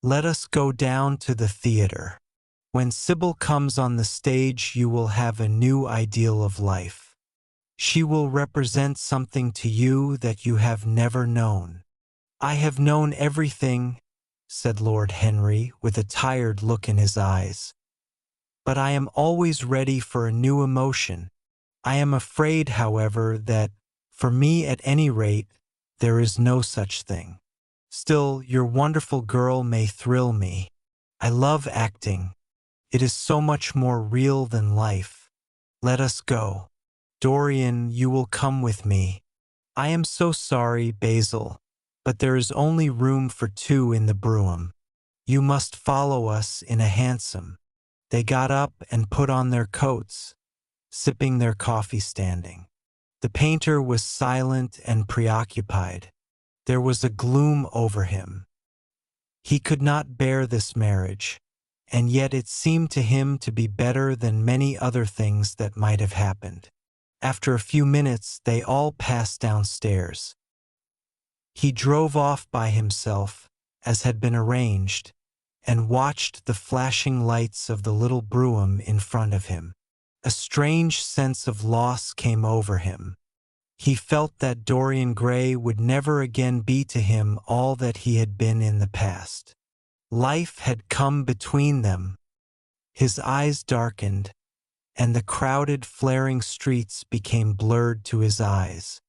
S1: Let us go down to the theater. When Sybil comes on the stage, you will have a new ideal of life. She will represent something to you that you have never known." "I have known everything," said Lord Henry with a tired look in his eyes. "But I am always ready for a new emotion. I am afraid, however, that, for me at any rate, there is no such thing. Still, your wonderful girl may thrill me. I love acting. It is so much more real than life. Let us go. Dorian, you will come with me. I am so sorry, Basil, but there is only room for 2 in the brougham. You must follow us in a hansom." They got up and put on their coats, sipping their coffee standing. The painter was silent and preoccupied. There was a gloom over him. He could not bear this marriage, and yet it seemed to him to be better than many other things that might have happened. After a few minutes, they all passed downstairs. He drove off by himself, as had been arranged, and watched the flashing lights of the little brougham in front of him. A strange sense of loss came over him. He felt that Dorian Gray would never again be to him all that he had been in the past. Life had come between them. His eyes darkened, and the crowded, flaring streets became blurred to his eyes.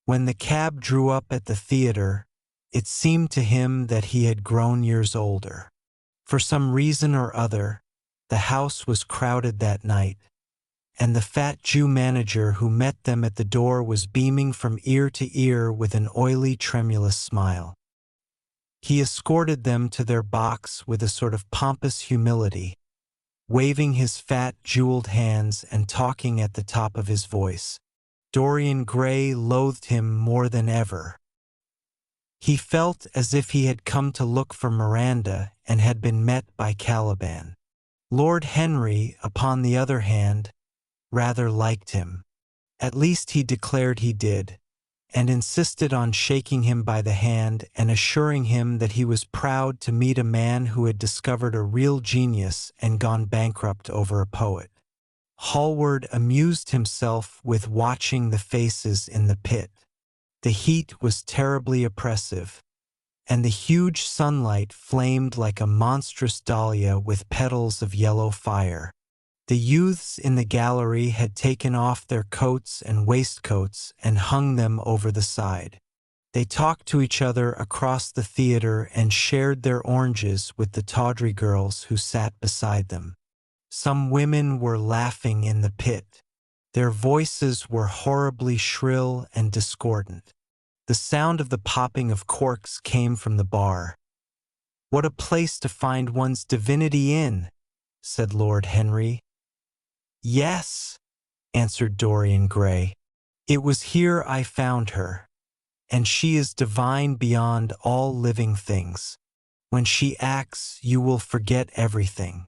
S1: When the cab drew up at the theater, it seemed to him that he had grown years older. For some reason or other, the house was crowded that night, and the fat Jew manager who met them at the door was beaming from ear to ear with an oily, tremulous smile. He escorted them to their box with a sort of pompous humility, waving his fat, jeweled hands and talking at the top of his voice. Dorian Gray loathed him more than ever. He felt as if he had come to look for Miranda and had been met by Caliban. Lord Henry, upon the other hand, rather liked him. At least he declared he did, and insisted on shaking him by the hand and assuring him that he was proud to meet a man who had discovered a real genius and gone bankrupt over a poet. Hallward amused himself with watching the faces in the pit. The heat was terribly oppressive, and the huge sunlight flamed like a monstrous dahlia with petals of yellow fire. The youths in the gallery had taken off their coats and waistcoats and hung them over the side. They talked to each other across the theater and shared their oranges with the tawdry girls who sat beside them. Some women were laughing in the pit. Their voices were horribly shrill and discordant. The sound of the popping of corks came from the bar. "What a place to find one's divinity in," said Lord Henry. "Yes," answered Dorian Gray. "It was here I found her, and she is divine beyond all living things. When she acts, you will forget everything.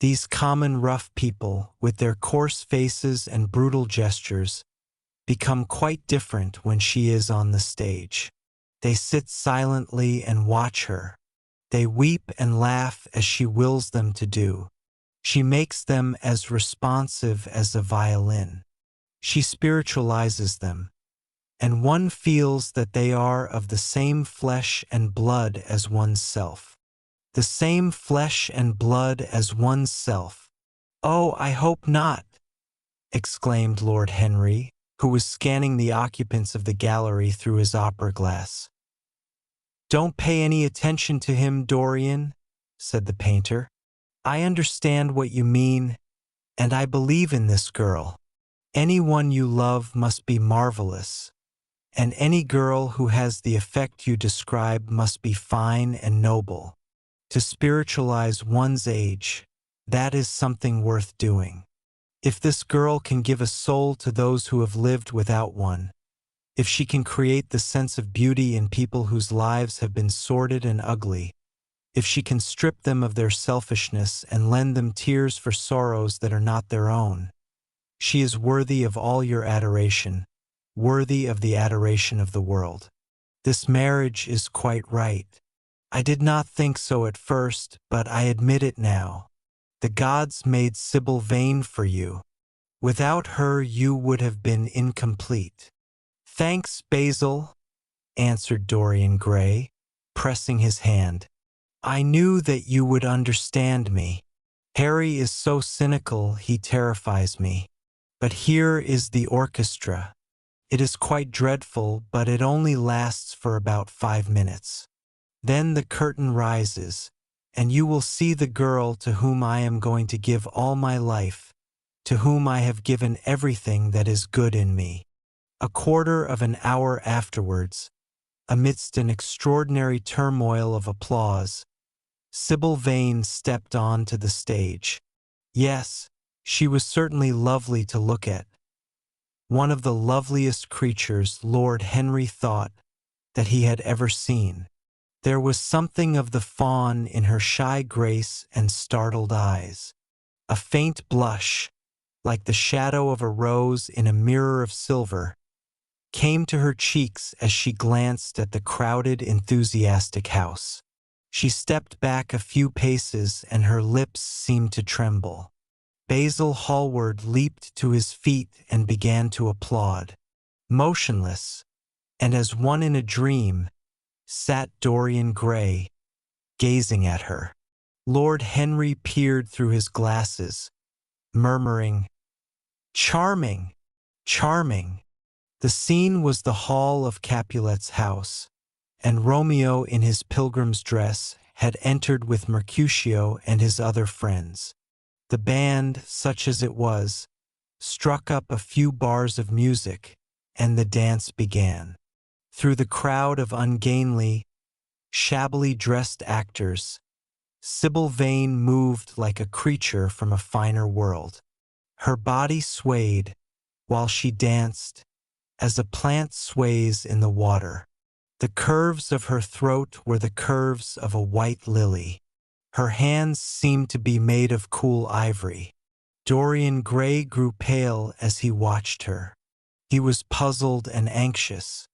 S1: These common rough people, with their coarse faces and brutal gestures, become quite different when she is on the stage. They sit silently and watch her. They weep and laugh as she wills them to do. She makes them as responsive as a violin. She spiritualizes them, and one feels that they are of the same flesh and blood as one's self. The same flesh and blood as one's self. Oh, I hope not," exclaimed Lord Henry, who was scanning the occupants of the gallery through his opera glass. "Don't pay any attention to him, Dorian," said the painter. "I understand what you mean, and I believe in this girl. Anyone you love must be marvelous, and any girl who has the effect you describe must be fine and noble. To spiritualize one's age, that is something worth doing. If this girl can give a soul to those who have lived without one, if she can create the sense of beauty in people whose lives have been sordid and ugly, if she can strip them of their selfishness and lend them tears for sorrows that are not their own, she is worthy of all your adoration, worthy of the adoration of the world. This marriage is quite right. I did not think so at first, but I admit it now. The gods made Sybil vain for you. Without her you would have been incomplete. Thanks, Basil, answered Dorian Gray, pressing his hand. I knew that you would understand me. Harry is so cynical he terrifies me. But here is the orchestra. It is quite dreadful, but it only lasts for about 5 minutes. Then the curtain rises, and you will see the girl to whom I am going to give all my life, to whom I have given everything that is good in me. A quarter of an hour afterwards, amidst an extraordinary turmoil of applause, Sybil Vane stepped on to the stage. Yes, she was certainly lovely to look at. One of the loveliest creatures Lord Henry thought that he had ever seen. There was something of the fawn in her shy grace and startled eyes. A faint blush, like the shadow of a rose in a mirror of silver, came to her cheeks as she glanced at the crowded, enthusiastic house. She stepped back a few paces and her lips seemed to tremble. Basil Hallward leaped to his feet and began to applaud. Motionless, and as one in a dream, sat Dorian Gray, gazing at her. Lord Henry peered through his glasses, murmuring, "Charming, charming." The scene was the hall of Capulet's house, and Romeo in his pilgrim's dress had entered with Mercutio and his other friends. The band, such as it was, struck up a few bars of music, and the dance began. Through the crowd of ungainly, shabbily dressed actors, Sybil Vane moved like a creature from a finer world. Her body swayed while she danced, as a plant sways in the water. The curves of her throat were the curves of a white lily. Her hands seemed to be made of cool ivory. Dorian Gray grew pale as he watched her. He was puzzled and anxious.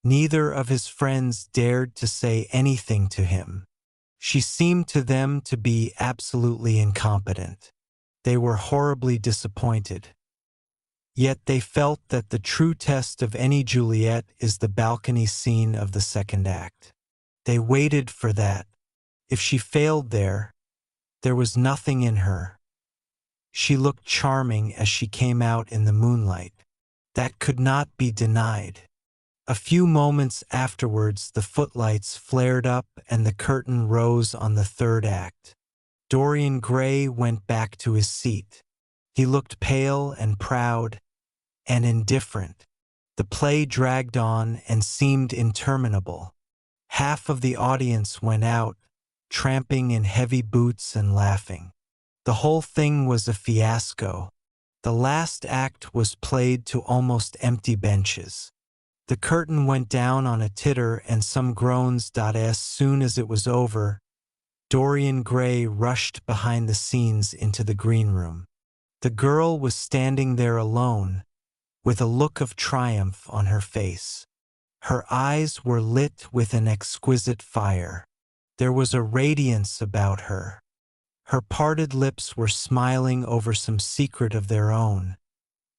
S1: Neither of his friends dared to say anything to him. She seemed to them to be absolutely incompetent. They were horribly disappointed. Yet they felt that the true test of any Juliet is the balcony scene of the second act. They waited for that. If she failed there was nothing in her. She looked charming as she came out in the moonlight. That could not be denied. A few moments afterwards the footlights flared up and the curtain rose on the third act. Dorian Gray went back to his seat. He looked pale and proud and indifferent. The play dragged on and seemed interminable. Half of the audience went out, tramping in heavy boots and laughing. The whole thing was a fiasco. The last act was played to almost empty benches. The curtain went down on a titter and some groans. As soon as it was over, Dorian Gray rushed behind the scenes into the green room. The girl was standing there alone, with a look of triumph on her face. Her eyes were lit with an exquisite fire. There was a radiance about her. Her parted lips were smiling over some secret of their own.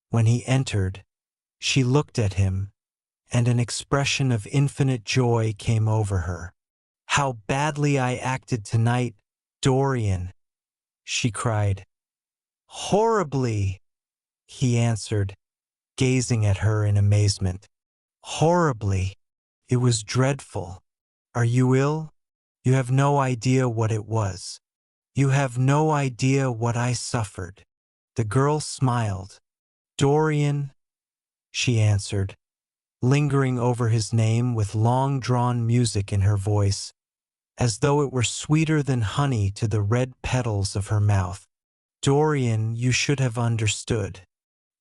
S1: When he entered, she looked at him, and an expression of infinite joy came over her. "How badly I acted tonight, Dorian," she cried. "Horribly," he answered, gazing at her in amazement. "Horribly. It was dreadful. Are you ill? You have no idea what it was. You have no idea what I suffered." The girl smiled. "Dorian," she answered, lingering over his name with long-drawn music in her voice, as though it were sweeter than honey to the red petals of her mouth. "Dorian, you should have understood.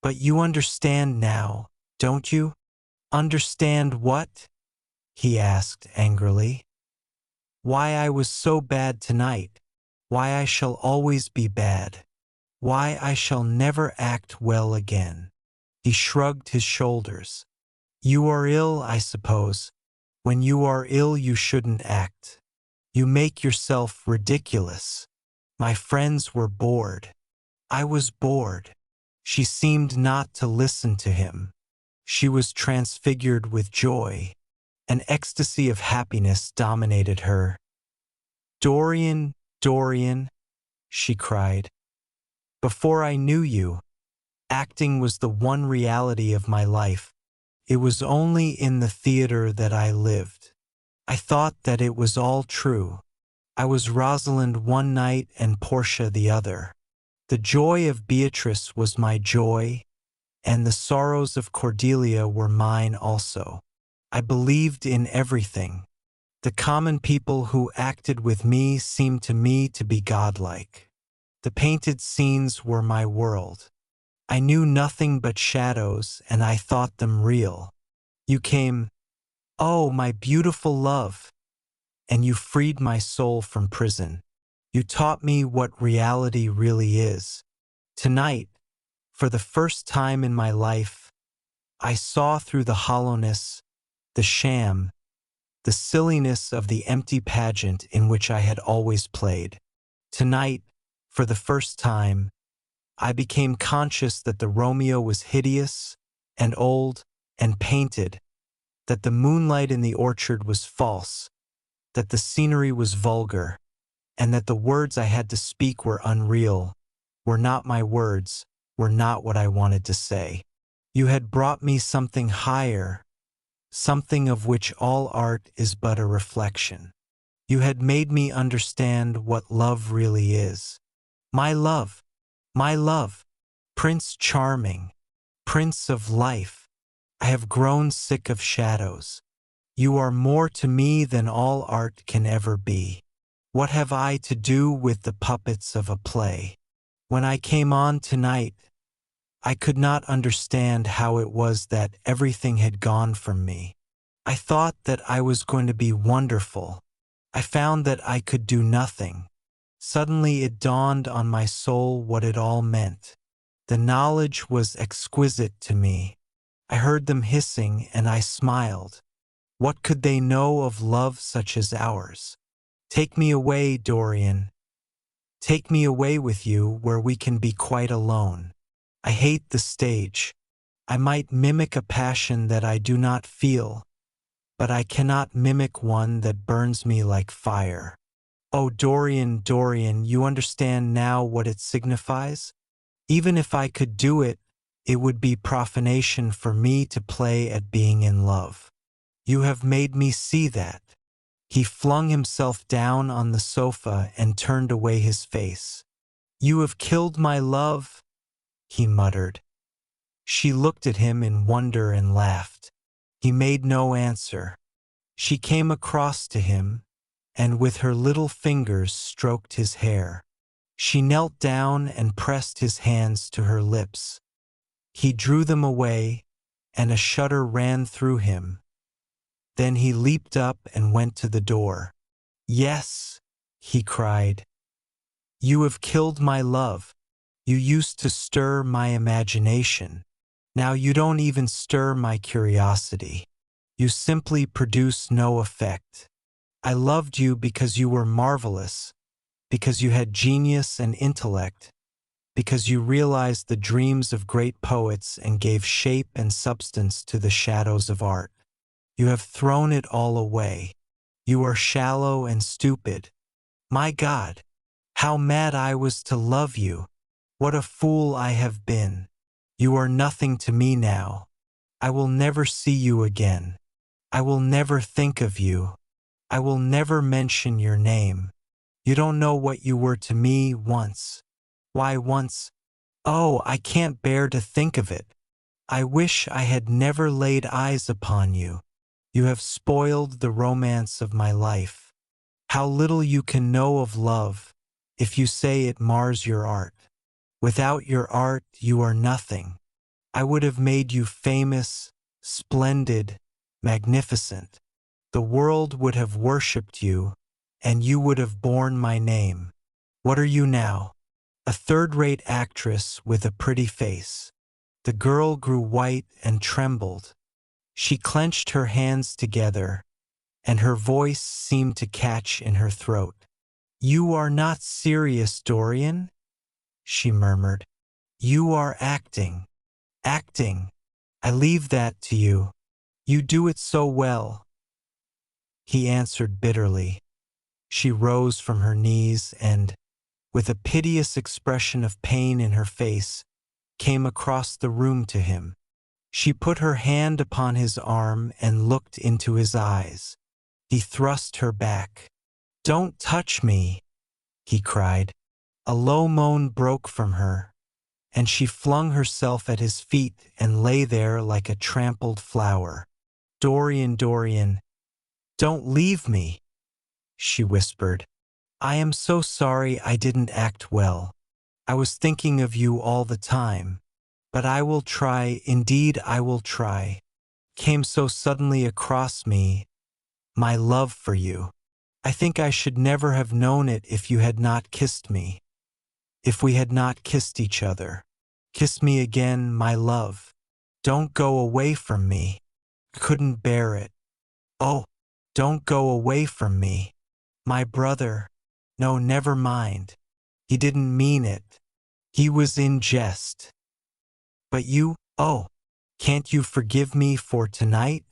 S1: But you understand now, don't you?" "Understand what?" he asked angrily. "Why I was so bad tonight. Why I shall always be bad. Why I shall never act well again." He shrugged his shoulders. "You are ill, I suppose. When you are ill you shouldn't act. You make yourself ridiculous. My friends were bored. I was bored." She seemed not to listen to him. She was transfigured with joy. An ecstasy of happiness dominated her. "Dorian, Dorian," she cried. "Before I knew you, acting was the one reality of my life. It was only in the theater that I lived. I thought that it was all true. I was Rosalind one night and Portia the other. The joy of Beatrice was my joy, and the sorrows of Cordelia were mine also. I believed in everything. The common people who acted with me seemed to me to be godlike. The painted scenes were my world. I knew nothing but shadows, and I thought them real. You came, oh, my beautiful love, and you freed my soul from prison. You taught me what reality really is. Tonight, for the first time in my life, I saw through the hollowness, the sham, the silliness of the empty pageant in which I had always played. Tonight, for the first time, I became conscious that the Romeo was hideous and old and painted, that the moonlight in the orchard was false, that the scenery was vulgar, and that the words I had to speak were unreal, were not my words, were not what I wanted to say. You had brought me something higher, something of which all art is but a reflection. You had made me understand what love really is. My love, Prince Charming, Prince of Life, I have grown sick of shadows. You are more to me than all art can ever be. What have I to do with the puppets of a play? When I came on tonight, I could not understand how it was that everything had gone from me. I thought that I was going to be wonderful. I found that I could do nothing. Suddenly it dawned on my soul what it all meant. The knowledge was exquisite to me. I heard them hissing and I smiled. What could they know of love such as ours? Take me away, Dorian. Take me away with you where we can be quite alone. I hate the stage. I might mimic a passion that I do not feel, but I cannot mimic one that burns me like fire. Oh, Dorian, Dorian, you understand now what it signifies? Even if I could do it, it would be profanation for me to play at being in love. You have made me see that. He flung himself down on the sofa and turned away his face. You have killed my love, he muttered. She looked at him in wonder and laughed. He made no answer. She came across to him, and with her little fingers stroked his hair. She knelt down and pressed his hands to her lips. He drew them away, and a shudder ran through him. Then he leaped up and went to the door. Yes, he cried. You have killed my love. You used to stir my imagination. Now you don't even stir my curiosity. You simply produce no effect. I loved you because you were marvelous, because you had genius and intellect, because you realized the dreams of great poets and gave shape and substance to the shadows of art. You have thrown it all away. You are shallow and stupid. My God, how mad I was to love you. What a fool I have been. You are nothing to me now. I will never see you again. I will never think of you. I will never mention your name. You don't know what you were to me once. Why once? Oh, I can't bear to think of it. I wish I had never laid eyes upon you. You have spoiled the romance of my life. How little you can know of love if you say it mars your art. Without your art, you are nothing. I would have made you famous, splendid, magnificent. The world would have worshipped you, and you would have borne my name. What are you now? A third-rate actress with a pretty face. The girl grew white and trembled. She clenched her hands together, and her voice seemed to catch in her throat. You are not serious, Dorian? She murmured. You are acting. Acting. I leave that to you. You do it so well. He answered bitterly. She rose from her knees and, with a piteous expression of pain in her face, came across the room to him. She put her hand upon his arm and looked into his eyes. He thrust her back. "Don't touch me," he cried. A low moan broke from her, and she flung herself at his feet and lay there like a trampled flower. "Dorian, Dorian, don't leave me," she whispered. "I am so sorry I didn't act well. I was thinking of you all the time. But I will try, indeed I will try." Came so suddenly across me, my love for you. I think I should never have known it if you had not kissed me. If we had not kissed each other. Kiss me again, my love. Don't go away from me. Couldn't bear it. Oh, don't go away from me. My brother. No, never mind. He didn't mean it. He was in jest. But you, oh, can't you forgive me for tonight?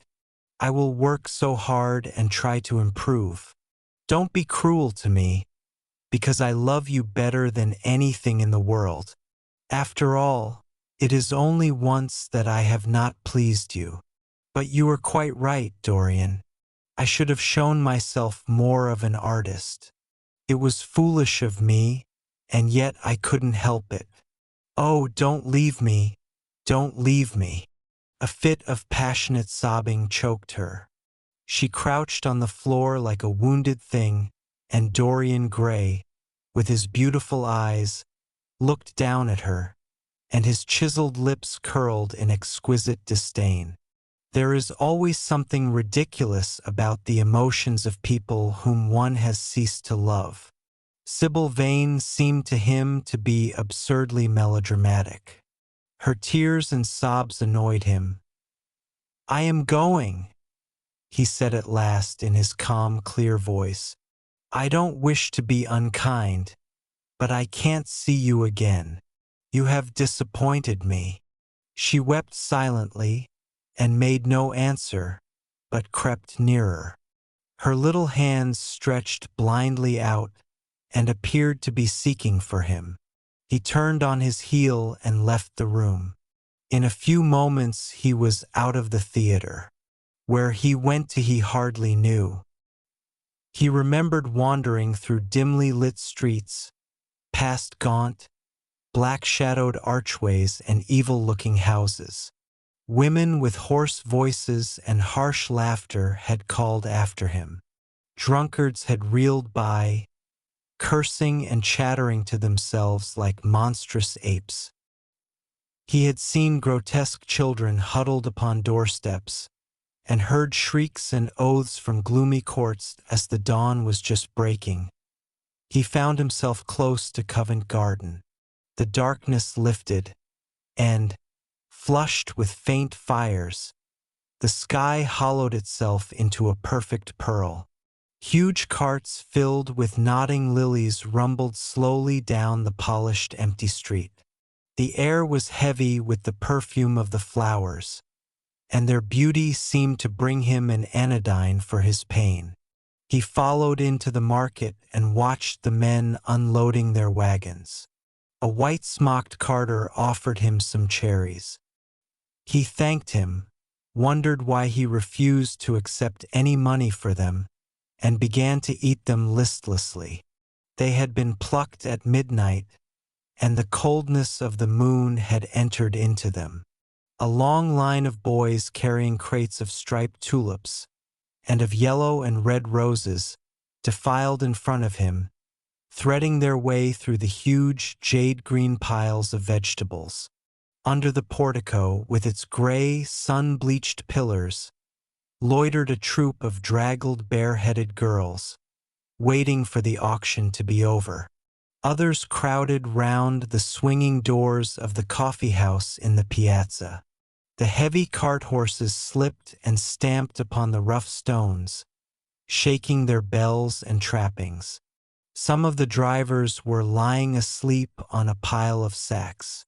S1: I will work so hard and try to improve. Don't be cruel to me, because I love you better than anything in the world. After all, it is only once that I have not pleased you. But you are quite right, Dorian. I should have shown myself more of an artist. It was foolish of me, and yet I couldn't help it. Oh, don't leave me. Don't leave me. A fit of passionate sobbing choked her. She crouched on the floor like a wounded thing, and Dorian Gray, with his beautiful eyes, looked down at her, and his chiseled lips curled in exquisite disdain. There is always something ridiculous about the emotions of people whom one has ceased to love. Sybil Vane seemed to him to be absurdly melodramatic. Her tears and sobs annoyed him. "I am going," he said at last in his calm, clear voice. "I don't wish to be unkind, but I can't see you again. You have disappointed me." She wept silently and made no answer, but crept nearer. Her little hands stretched blindly out and appeared to be seeking for him. He turned on his heel and left the room. In a few moments he was out of the theater. Where he went to he hardly knew. He remembered wandering through dimly lit streets, past gaunt, black-shadowed archways and evil-looking houses. Women with hoarse voices and harsh laughter had called after him. Drunkards had reeled by, cursing and chattering to themselves like monstrous apes. He had seen grotesque children huddled upon doorsteps, and heard shrieks and oaths from gloomy courts as the dawn was just breaking. He found himself close to Covent Garden. The darkness lifted, and, flushed with faint fires, the sky hollowed itself into a perfect pearl. Huge carts filled with nodding lilies rumbled slowly down the polished empty street. The air was heavy with the perfume of the flowers, and their beauty seemed to bring him an anodyne for his pain. He followed into the market and watched the men unloading their wagons. A white-smocked carter offered him some cherries. He thanked him, wondered why he refused to accept any money for them, and began to eat them listlessly. They had been plucked at midnight, and the coldness of the moon had entered into them. A long line of boys carrying crates of striped tulips and of yellow and red roses defiled in front of him, threading their way through the huge jade-green piles of vegetables. Under the portico, with its gray, sun-bleached pillars, loitered a troop of draggled, bare-headed girls, waiting for the auction to be over. Others crowded round the swinging doors of the coffee house in the piazza. The heavy cart horses slipped and stamped upon the rough stones, shaking their bells and trappings. Some of the drivers were lying asleep on a pile of sacks.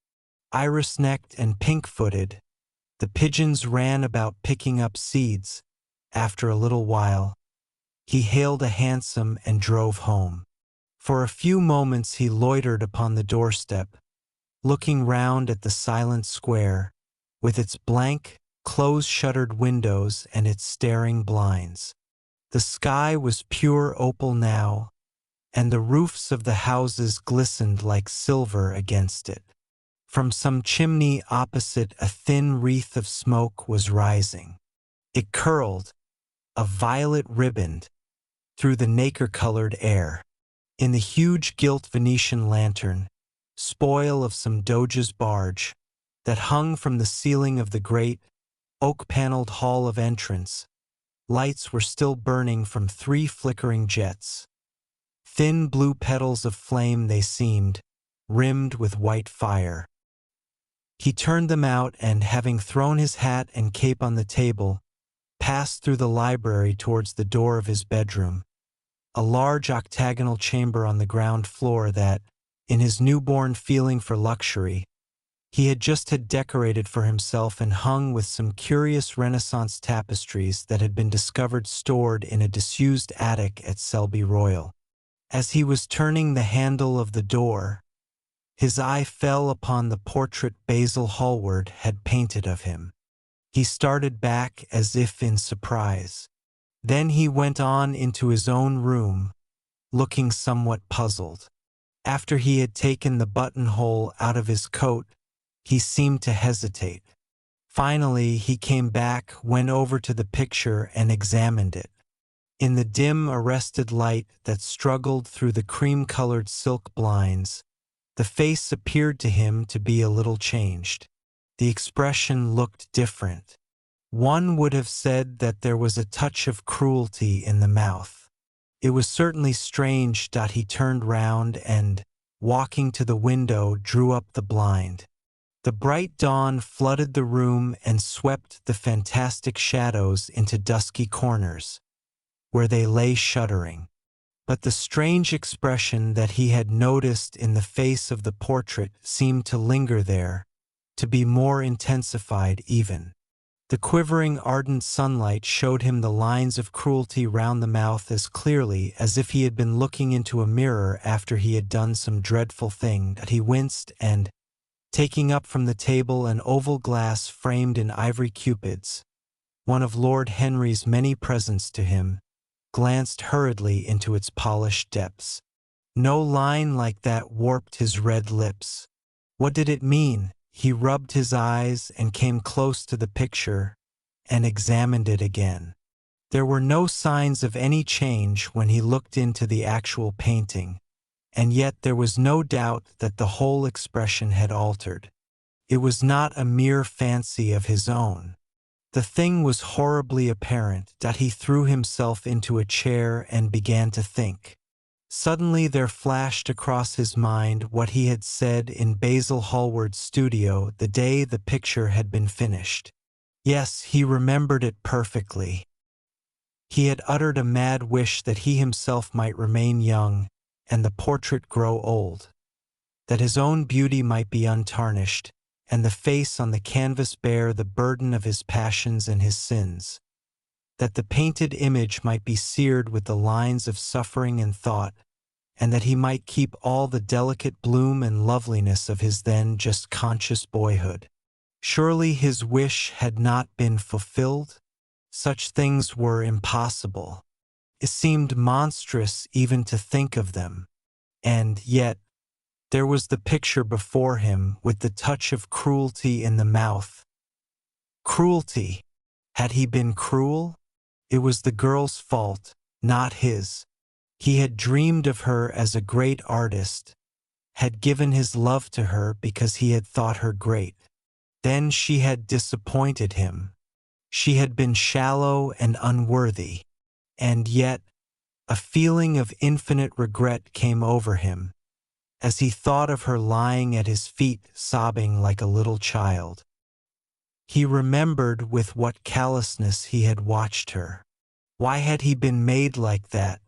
S1: Iris-necked and pink-footed, the pigeons ran about picking up seeds. After a little while, he hailed a hansom and drove home. For a few moments he loitered upon the doorstep, looking round at the silent square, with its blank, close-shuttered windows and its staring blinds. The sky was pure opal now, and the roofs of the houses glistened like silver against it. From some chimney opposite, a thin wreath of smoke was rising. It curled, a violet riband, through the nacre-colored air. In the huge gilt Venetian lantern, spoil of some doge's barge, that hung from the ceiling of the great, oak-paneled hall of entrance, lights were still burning from 3 flickering jets. Thin blue petals of flame they seemed, rimmed with white fire. He turned them out and, having thrown his hat and cape on the table, passed through the library towards the door of his bedroom, a large octagonal chamber on the ground floor that, in his newborn feeling for luxury, he had just had decorated for himself and hung with some curious Renaissance tapestries that had been discovered stored in a disused attic at Selby Royal. As he was turning the handle of the door, his eye fell upon the portrait Basil Hallward had painted of him. He started back as if in surprise. Then he went on into his own room, looking somewhat puzzled. After he had taken the buttonhole out of his coat, he seemed to hesitate. Finally, he came back, went over to the picture, and examined it. In the dim, arrested light that struggled through the cream-colored silk blinds, the face appeared to him to be a little changed. The expression looked different. One would have said that there was a touch of cruelty in the mouth. It was certainly strange that he turned round and, walking to the window, drew up the blind. The bright dawn flooded the room and swept the fantastic shadows into dusky corners, where they lay shuddering. But the strange expression that he had noticed in the face of the portrait seemed to linger there, to be more intensified even. The quivering, ardent sunlight showed him the lines of cruelty round the mouth as clearly as if he had been looking into a mirror after he had done some dreadful thing. That he winced and, taking up from the table an oval glass framed in ivory cupids, one of Lord Henry's many presents to him, glanced hurriedly into its polished depths. No line like that warped his red lips. What did it mean? He rubbed his eyes and came close to the picture and examined it again. There were no signs of any change when he looked into the actual painting, and yet there was no doubt that the whole expression had altered. It was not a mere fancy of his own. The thing was horribly apparent. That he threw himself into a chair and began to think. Suddenly there flashed across his mind what he had said in Basil Hallward's studio the day the picture had been finished. Yes, he remembered it perfectly. He had uttered a mad wish that he himself might remain young and the portrait grow old, that his own beauty might be untarnished, and the face on the canvas bear the burden of his passions and his sins, that the painted image might be seared with the lines of suffering and thought, and that he might keep all the delicate bloom and loveliness of his then just conscious boyhood. Surely his wish had not been fulfilled? Such things were impossible. It seemed monstrous even to think of them. And yet, there was the picture before him with the touch of cruelty in the mouth. Cruelty. Had he been cruel? It was the girl's fault, not his. He had dreamed of her as a great artist, had given his love to her because he had thought her great. Then she had disappointed him. She had been shallow and unworthy. And yet, a feeling of infinite regret came over him, as he thought of her lying at his feet sobbing like a little child. He remembered with what callousness he had watched her. Why had he been made like that?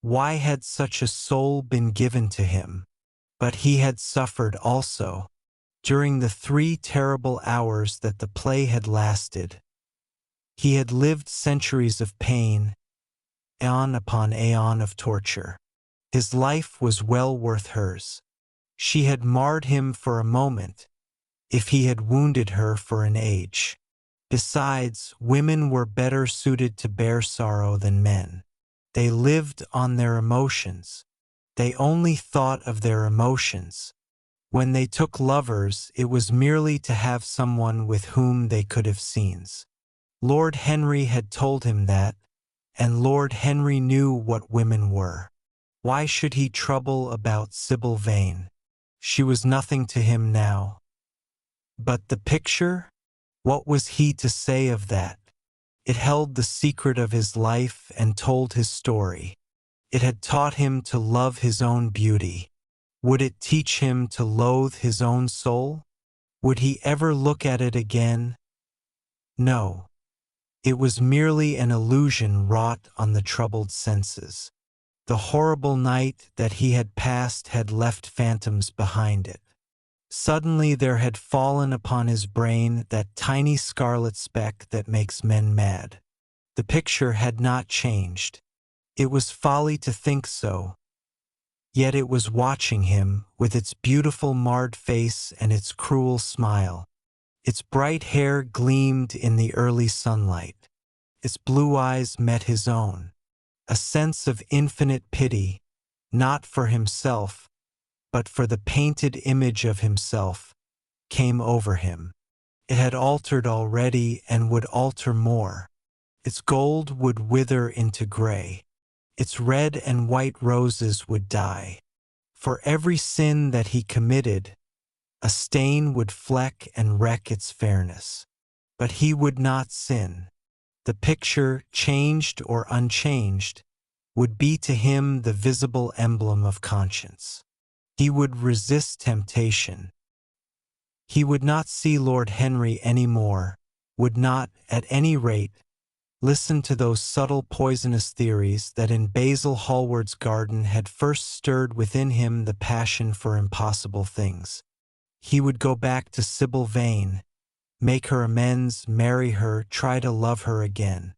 S1: Why had such a soul been given to him? But he had suffered also. during the 3 terrible hours that the play had lasted. He had lived centuries of pain, aeon upon aeon of torture. His life was well worth hers. She had marred him for a moment, if he had wounded her for an age. Besides, women were better suited to bear sorrow than men. They lived on their emotions. They only thought of their emotions. When they took lovers, it was merely to have someone with whom they could have scenes. Lord Henry had told him that, and Lord Henry knew what women were. Why should he trouble about Sybil Vane? She was nothing to him now. But the picture? What was he to say of that? It held the secret of his life and told his story. It had taught him to love his own beauty. Would it teach him to loathe his own soul? Would he ever look at it again? No. It was merely an illusion wrought on the troubled senses. The horrible night that he had passed had left phantoms behind it. Suddenly there had fallen upon his brain that tiny scarlet speck that makes men mad. The picture had not changed. It was folly to think so. Yet it was watching him, with its beautiful marred face and its cruel smile. Its bright hair gleamed in the early sunlight. Its blue eyes met his own. A sense of infinite pity, not for himself, but for the painted image of himself, came over him. It had altered already and would alter more. Its gold would wither into gray. Its red and white roses would die. For every sin that he committed, a stain would fleck and wreck its fairness. But he would not sin. The picture, changed or unchanged, would be to him the visible emblem of conscience. He would resist temptation. He would not see Lord Henry any more, would not, at any rate, listen to those subtle poisonous theories that in Basil Hallward's garden had first stirred within him the passion for impossible things. He would go back to Sybil Vane, make her amends, marry her, try to love her again.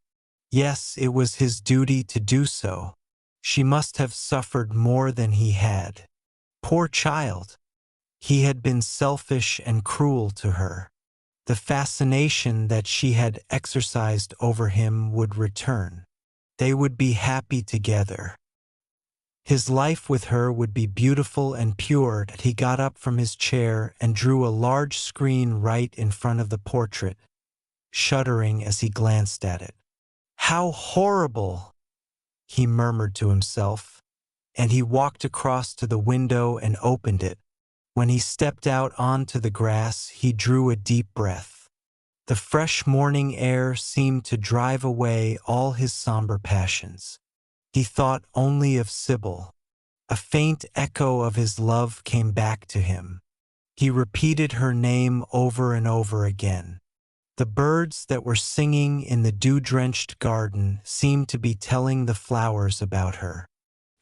S1: Yes, it was his duty to do so. She must have suffered more than he had. Poor child! He had been selfish and cruel to her. The fascination that she had exercised over him would return. They would be happy together. His life with her would be beautiful and pure. He got up from his chair and drew a large screen right in front of the portrait, shuddering as he glanced at it. "How horrible!" he murmured to himself, and he walked across to the window and opened it. When he stepped out onto the grass, he drew a deep breath. The fresh morning air seemed to drive away all his somber passions. He thought only of Sybil. A faint echo of his love came back to him. He repeated her name over and over again. The birds that were singing in the dew-drenched garden seemed to be telling the flowers about her.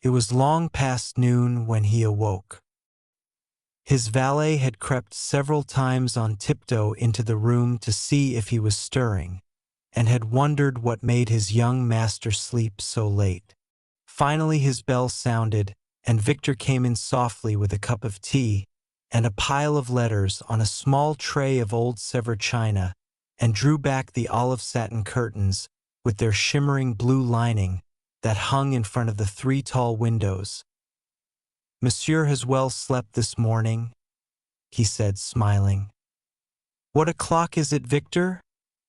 S1: It was long past noon when he awoke. His valet had crept several times on tiptoe into the room to see if he was stirring, and had wondered what made his young master sleep so late. Finally his bell sounded, and Victor came in softly with a cup of tea and a pile of letters on a small tray of old Sevres china, and drew back the olive satin curtains with their shimmering blue lining that hung in front of the 3 tall windows. "Monsieur has well slept this morning," he said, smiling. "What o'clock is it, Victor?"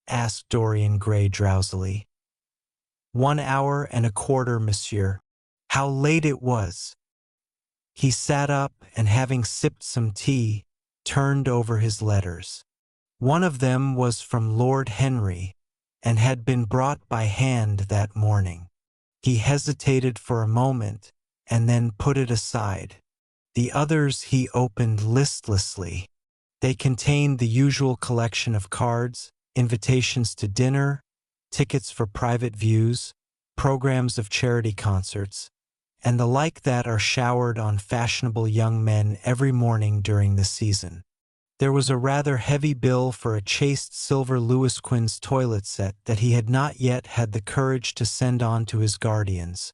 S1: asked Dorian Gray drowsily. 1 hour and a quarter, monsieur. How late it was! He sat up and, having sipped some tea, turned over his letters. One of them was from Lord Henry, and had been brought by hand that morning. He hesitated for a moment, and then put it aside. The others he opened listlessly. They contained the usual collection of cards, invitations to dinner, tickets for private views, programs of charity concerts, and the like that are showered on fashionable young men every morning during the season. There was a rather heavy bill for a chased silver Louis Quinze toilet set that he had not yet had the courage to send on to his guardians,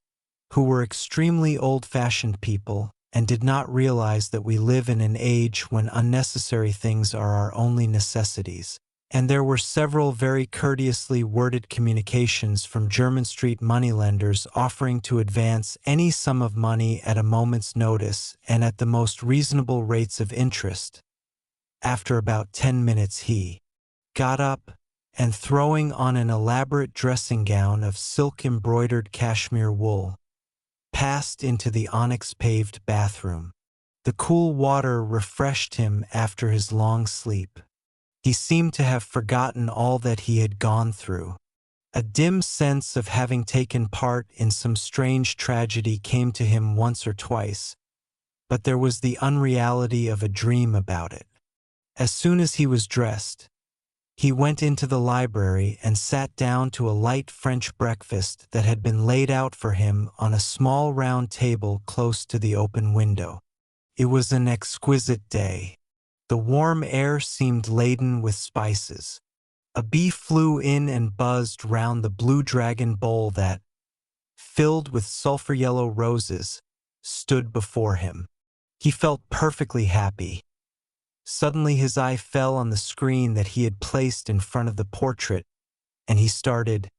S1: who were extremely old-fashioned people and did not realize that we live in an age when unnecessary things are our only necessities. And there were several very courteously worded communications from German street moneylenders offering to advance any sum of money at a moment's notice and at the most reasonable rates of interest. After about 10 minutes he got up and, throwing on an elaborate dressing gown of silk-embroidered cashmere wool, passed into the onyx-paved bathroom. The cool water refreshed him after his long sleep. He seemed to have forgotten all that he had gone through. A dim sense of having taken part in some strange tragedy came to him once or twice, but there was the unreality of a dream about it. As soon as he was dressed, he went into the library and sat down to a light French breakfast that had been laid out for him on a small round table close to the open window. It was an exquisite day. The warm air seemed laden with spices. A bee flew in and buzzed round the blue dragon bowl that, filled with sulphur-yellow roses, stood before him. He felt perfectly happy. Suddenly his eye fell on the screen that he had placed in front of the portrait, and he started.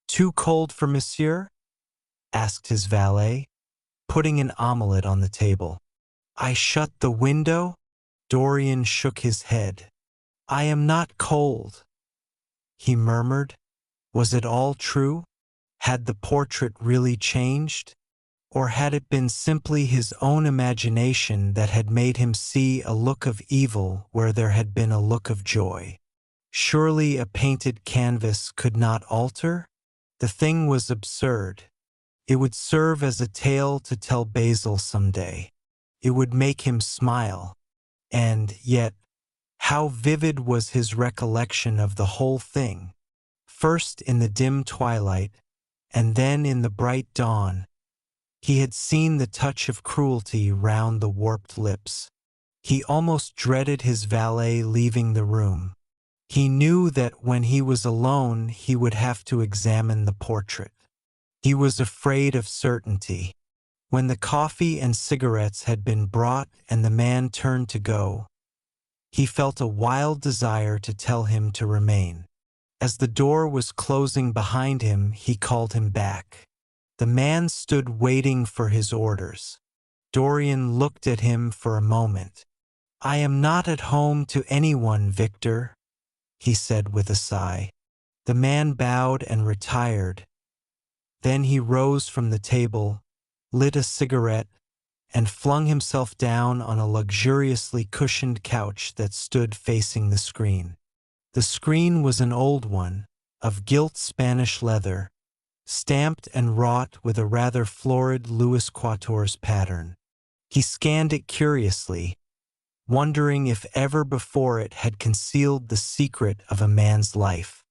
S1: "Too cold for monsieur?" asked his valet, putting an omelette on the table. "I shut the window?" Dorian shook his head. "I am not cold," he murmured. Was it all true? Had the portrait really changed? Or had it been simply his own imagination that had made him see a look of evil where there had been a look of joy? Surely a painted canvas could not alter? The thing was absurd. It would serve as a tale to tell Basil someday. It would make him smile. And yet, how vivid was his recollection of the whole thing, first in the dim twilight, and then in the bright dawn. He had seen the touch of cruelty round the warped lips. He almost dreaded his valet leaving the room. He knew that when he was alone he would have to examine the portrait. He was afraid of certainty. When the coffee and cigarettes had been brought and the man turned to go, he felt a wild desire to tell him to remain. As the door was closing behind him, he called him back. The man stood waiting for his orders. Dorian looked at him for a moment. "I am not at home to anyone, Victor," he said with a sigh. The man bowed and retired. Then he rose from the table, lit a cigarette, and flung himself down on a luxuriously cushioned couch that stood facing the screen. The screen was an old one, of gilt Spanish leather, stamped and wrought with a rather florid Louis Quatorze pattern. He scanned it curiously, wondering if ever before it had concealed the secret of a man's life.